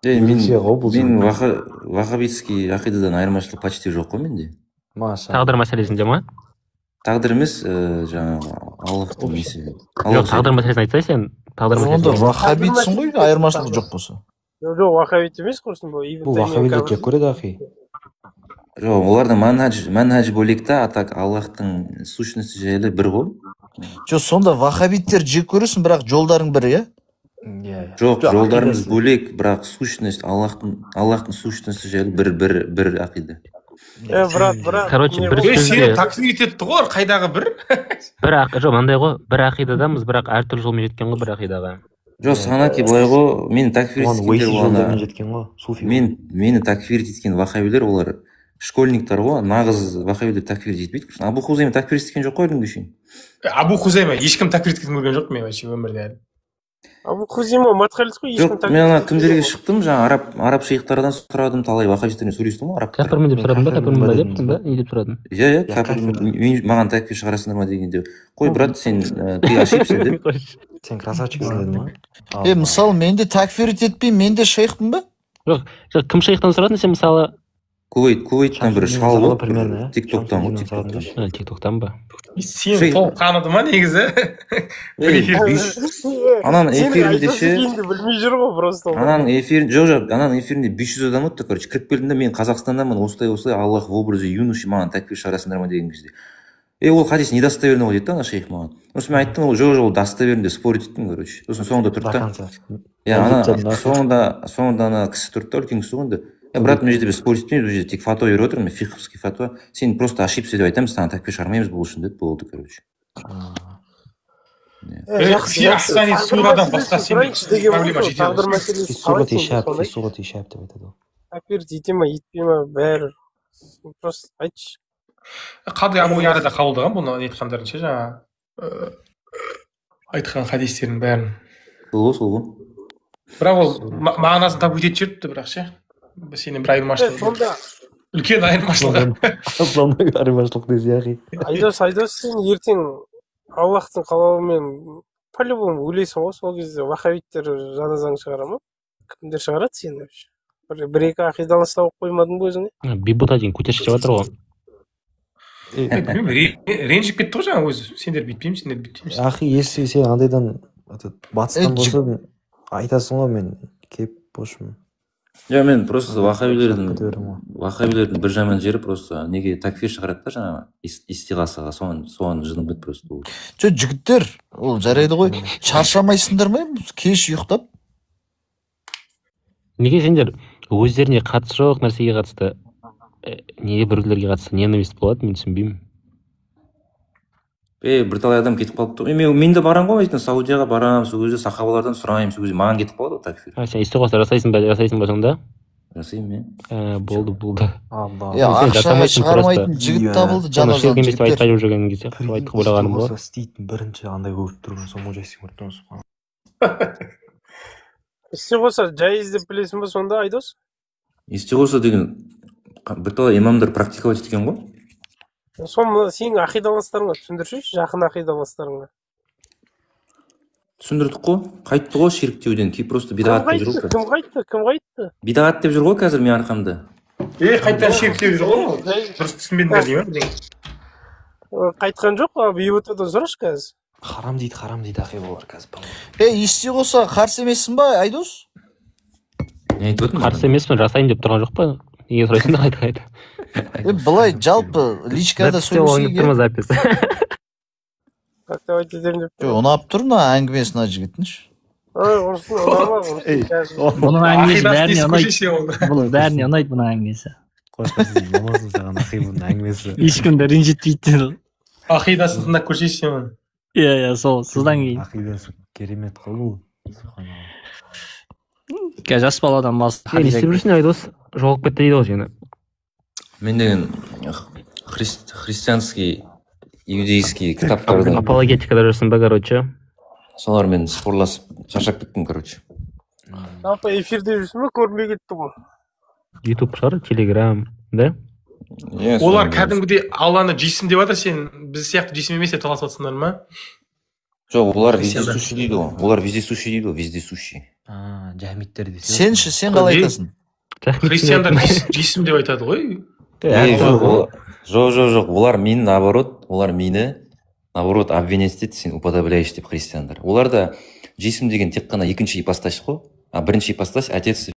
Мен ваххабистский ақидадан айырмашылық почти жоқ қой менде. Тағдыр мәселесінде ма? Тағдыр емес, жаңағы Аллахтың несі. Жоқ, тағдыр мәселесін айтсай сен, тағдыр онда мәселесі. вахабитсің ғой, айырмашылық жоқ болса. жоқ вахабит емес құрсын бұл бұл вахабилік жек көреді ахи. жоқ олардың манхаж бөлек та, а так Аллахтың сущності жайлы бір ғой. Жоқ, сонда вахабиттер жек көресің, бірақ жолдарың бір, иә? жоқ жолдарымыз бөлек, бірақ сущность Аллахтың сущності жайлы бір ақида. брат Короче, бір сені сөзде таксир етеді ғой қайдағы бір жоқ мынандай ғой, бір ақидадамыз, бірақ әртүрлі жолмен жеткен ғой бір ақидаға. жоқ сағанаки былай ғой, мені такфир Оған уайси еткендер жолдармен жеткен ғой, суфи. мені такфир еткен вахабилер олар школьниктар ғой, нағыз вахабилер такфир етпейді. Абу Хузайма такфир еткен жоқ қой әлі күнге шейін. Абу Хузайма ешкім такфир еткізген көрген жоқ мен вообще өмірде әлі. Абу Хузайма матхалис қой, ешкім жоқ мен ана кімдерге шықтым, жаңа араб шейхтардан сұрадым, талай вахабистермен сөйлестім ғой, арабтар. Кәпірмін деп сұрадың ба, кәпірмін ба дептің ба, не деп сұрадың? иә кәпір, маған такфир шығарасыңдар ма дегенде, қой брат сен ты ошибся деп. Сен красавчиксің дедің ма? Мысалы, мен де такфир етпеймін, мен де шейхпін ба? Жоқ, кім шейхтан сұрадың сен мысалы? Кувейттан бір шал Шамсудин ғой, примерно, тиктоктан ғой, Шамсудин тиктоктан. Тиктоктан ба? Сені толық таныды ма негізі? Ананың эфирінде ше, білмей жүр ғой просто. ананың эфирінде 500 адам өтті, короче, кіріп келдім да, мен Қазақстанданмын, осылай Аллах в образе юноши, маған такфир шығарасыңдар ма деген кезде. Ол хадис недостоверный ғой дейді да ана шейх маған. Сосын мен айттым, ол жоқ достоверный деп спорить еттім, короче. Сосын соңында тұрды да. Соңында ана кісі тұрды да, үлкен кісі ғой енді. Брат, мен жерде біз спорить етпейміз, бұл жерде тек фатуа беріп отырмын, фиховский фатуа. Сен просто ошибся деп айтамыз, саған такфир шығармаймыз бұл үшін деді, болды, короче. Ахсани сурадан басқа сен проблема жетеді. Фиссурат ишаб деп айтады ол. Такфир ете ма, етпей ма, бәрі. Просто айтшы. Қады Абу Ярада қабылдаған бұны айтқандарын ше жаңа айтқан хадистердің бәрін. Сол ғой. Бірақ ол мағынасын тап өтетін жерді бірақ ше. Сенен бір айырмашылық. Сонда Үлкен айырмашылық. Сондай айырмашылық десе яғи. Айдос сен ертең Аллахтың қалауымен по-любому өлесің ғой, сол кезде вахабиттер жаназаң шығара ма? Кімдер шығарады сені вообще? Бір-екі ақидалас тауып қоймадың ба өзіңе? Бибута деген көтерші деп жатыр ғой. Ренжіп кетті ғой жаңа өзі. Сендер бүйтпеймін, сендер бүйтпейміз. Ахи, если сен андайдан батыстан болса айтасың ғой, мен кеп бошмын. Мен просто вахабилердің бір жаман жері просто неге такфир шығарады да жаңа истиғасаға, соған жыным бітті просто. Жоқ, жігіттер, ол жарайды ғой, шаршамайсыңдар ма? Кеш ұйықтап. Неге сендер өздеріне қатысы жоқ нәрсеге қатысты, неге біреулерге қатысты ненависть болады, мен түсінбеймін. Бірталай адам кетіп қалыпты. Мен де барам ғой, Саудияға барам, сол кезде сахабалардан сұраймын, сол кезде маған кетіп қалады такфир. Сен истиғаса жасайсың ба сонда? Жасаймын мен. Болды. Ақшаға шығармайтын жігіт табылды, жаназан жігіттер. Айтпай жүрген кезде айтып ойлағаным ғой. Істейтін бірінші андай көріп тұрған соң жайсың көріп Истиғоса жайыз деп білесің ба сонда, Айдос? Истиғоса деген бірталай имамдар практиковать еткен ғой. Соны сенің ақидаластарыңа түсіндіршейші, жақын ақидаластарыңа. Түсіндірдік қой, қайтты ғой ширктеуден, кей просто бидағат деп жүр ғой. Кім қайтты? Бидағат деп жүр ғой қазір мен арқамда. Қайттан ширктеу жүр ғой, дұрыс түсінбедіңдер дей ма? Қайтқан жоқ, бейбітадан сұрашы қазір. Харам дейді ақи болар қазір. Истиғоса қарсы емессің ба, Айдос? Не айтып отырмын? Қарсы емеспін, жасайын деп тұрған жоқ па? Неге сұрайсың да қайта. Былай жалпы личкада сөйлесуге. Запись. Как-то айтып деп. Ұнап тұр ма әңгімесі мына жігіттіңші? Бұның әңгімесі бәріне ұнайды. Бұл бәріне ұнайды бұның әңгімесі. Қошқасыз намазын саған ақи бұның әңгімесі. Ешкімді ренжітпейді. Ақидасын тыңдап көрсейші сен. Иә, сол содан кейін. Ақидасы керемет қыл бұл. Жас баладан бас. Не істеп жүрсің Айдос? Жоғалып кетті дейді ғой сені. Мен деген христианский, иудейский кітаптардың апологетикада жүрсің ба, короче? Солармен спорласып шаршап кеттім, короче. Апа эфирде жүрсің ба, көрмей кетті ғой. YouTube шығар, Telegram, да? Олар кәдімгідей Алланы жисім деп жатыр, сен біз сияқты жисім емес деп таласып жатсыңдар ма? Жоқ, олар вездесущий дейді ғой. Олар вездесущий дейді ғой, вездесущий. Жахмиттер десе. Сен қалай айтасың? Христиандар жисім деп айтады ғой. Жоқ, олар мені наоборот обвинять етеді, сен уподобляешь деп христиандар. Оларда жисім деген тек қана екінші ипостась қой, а бірінші ипостась отец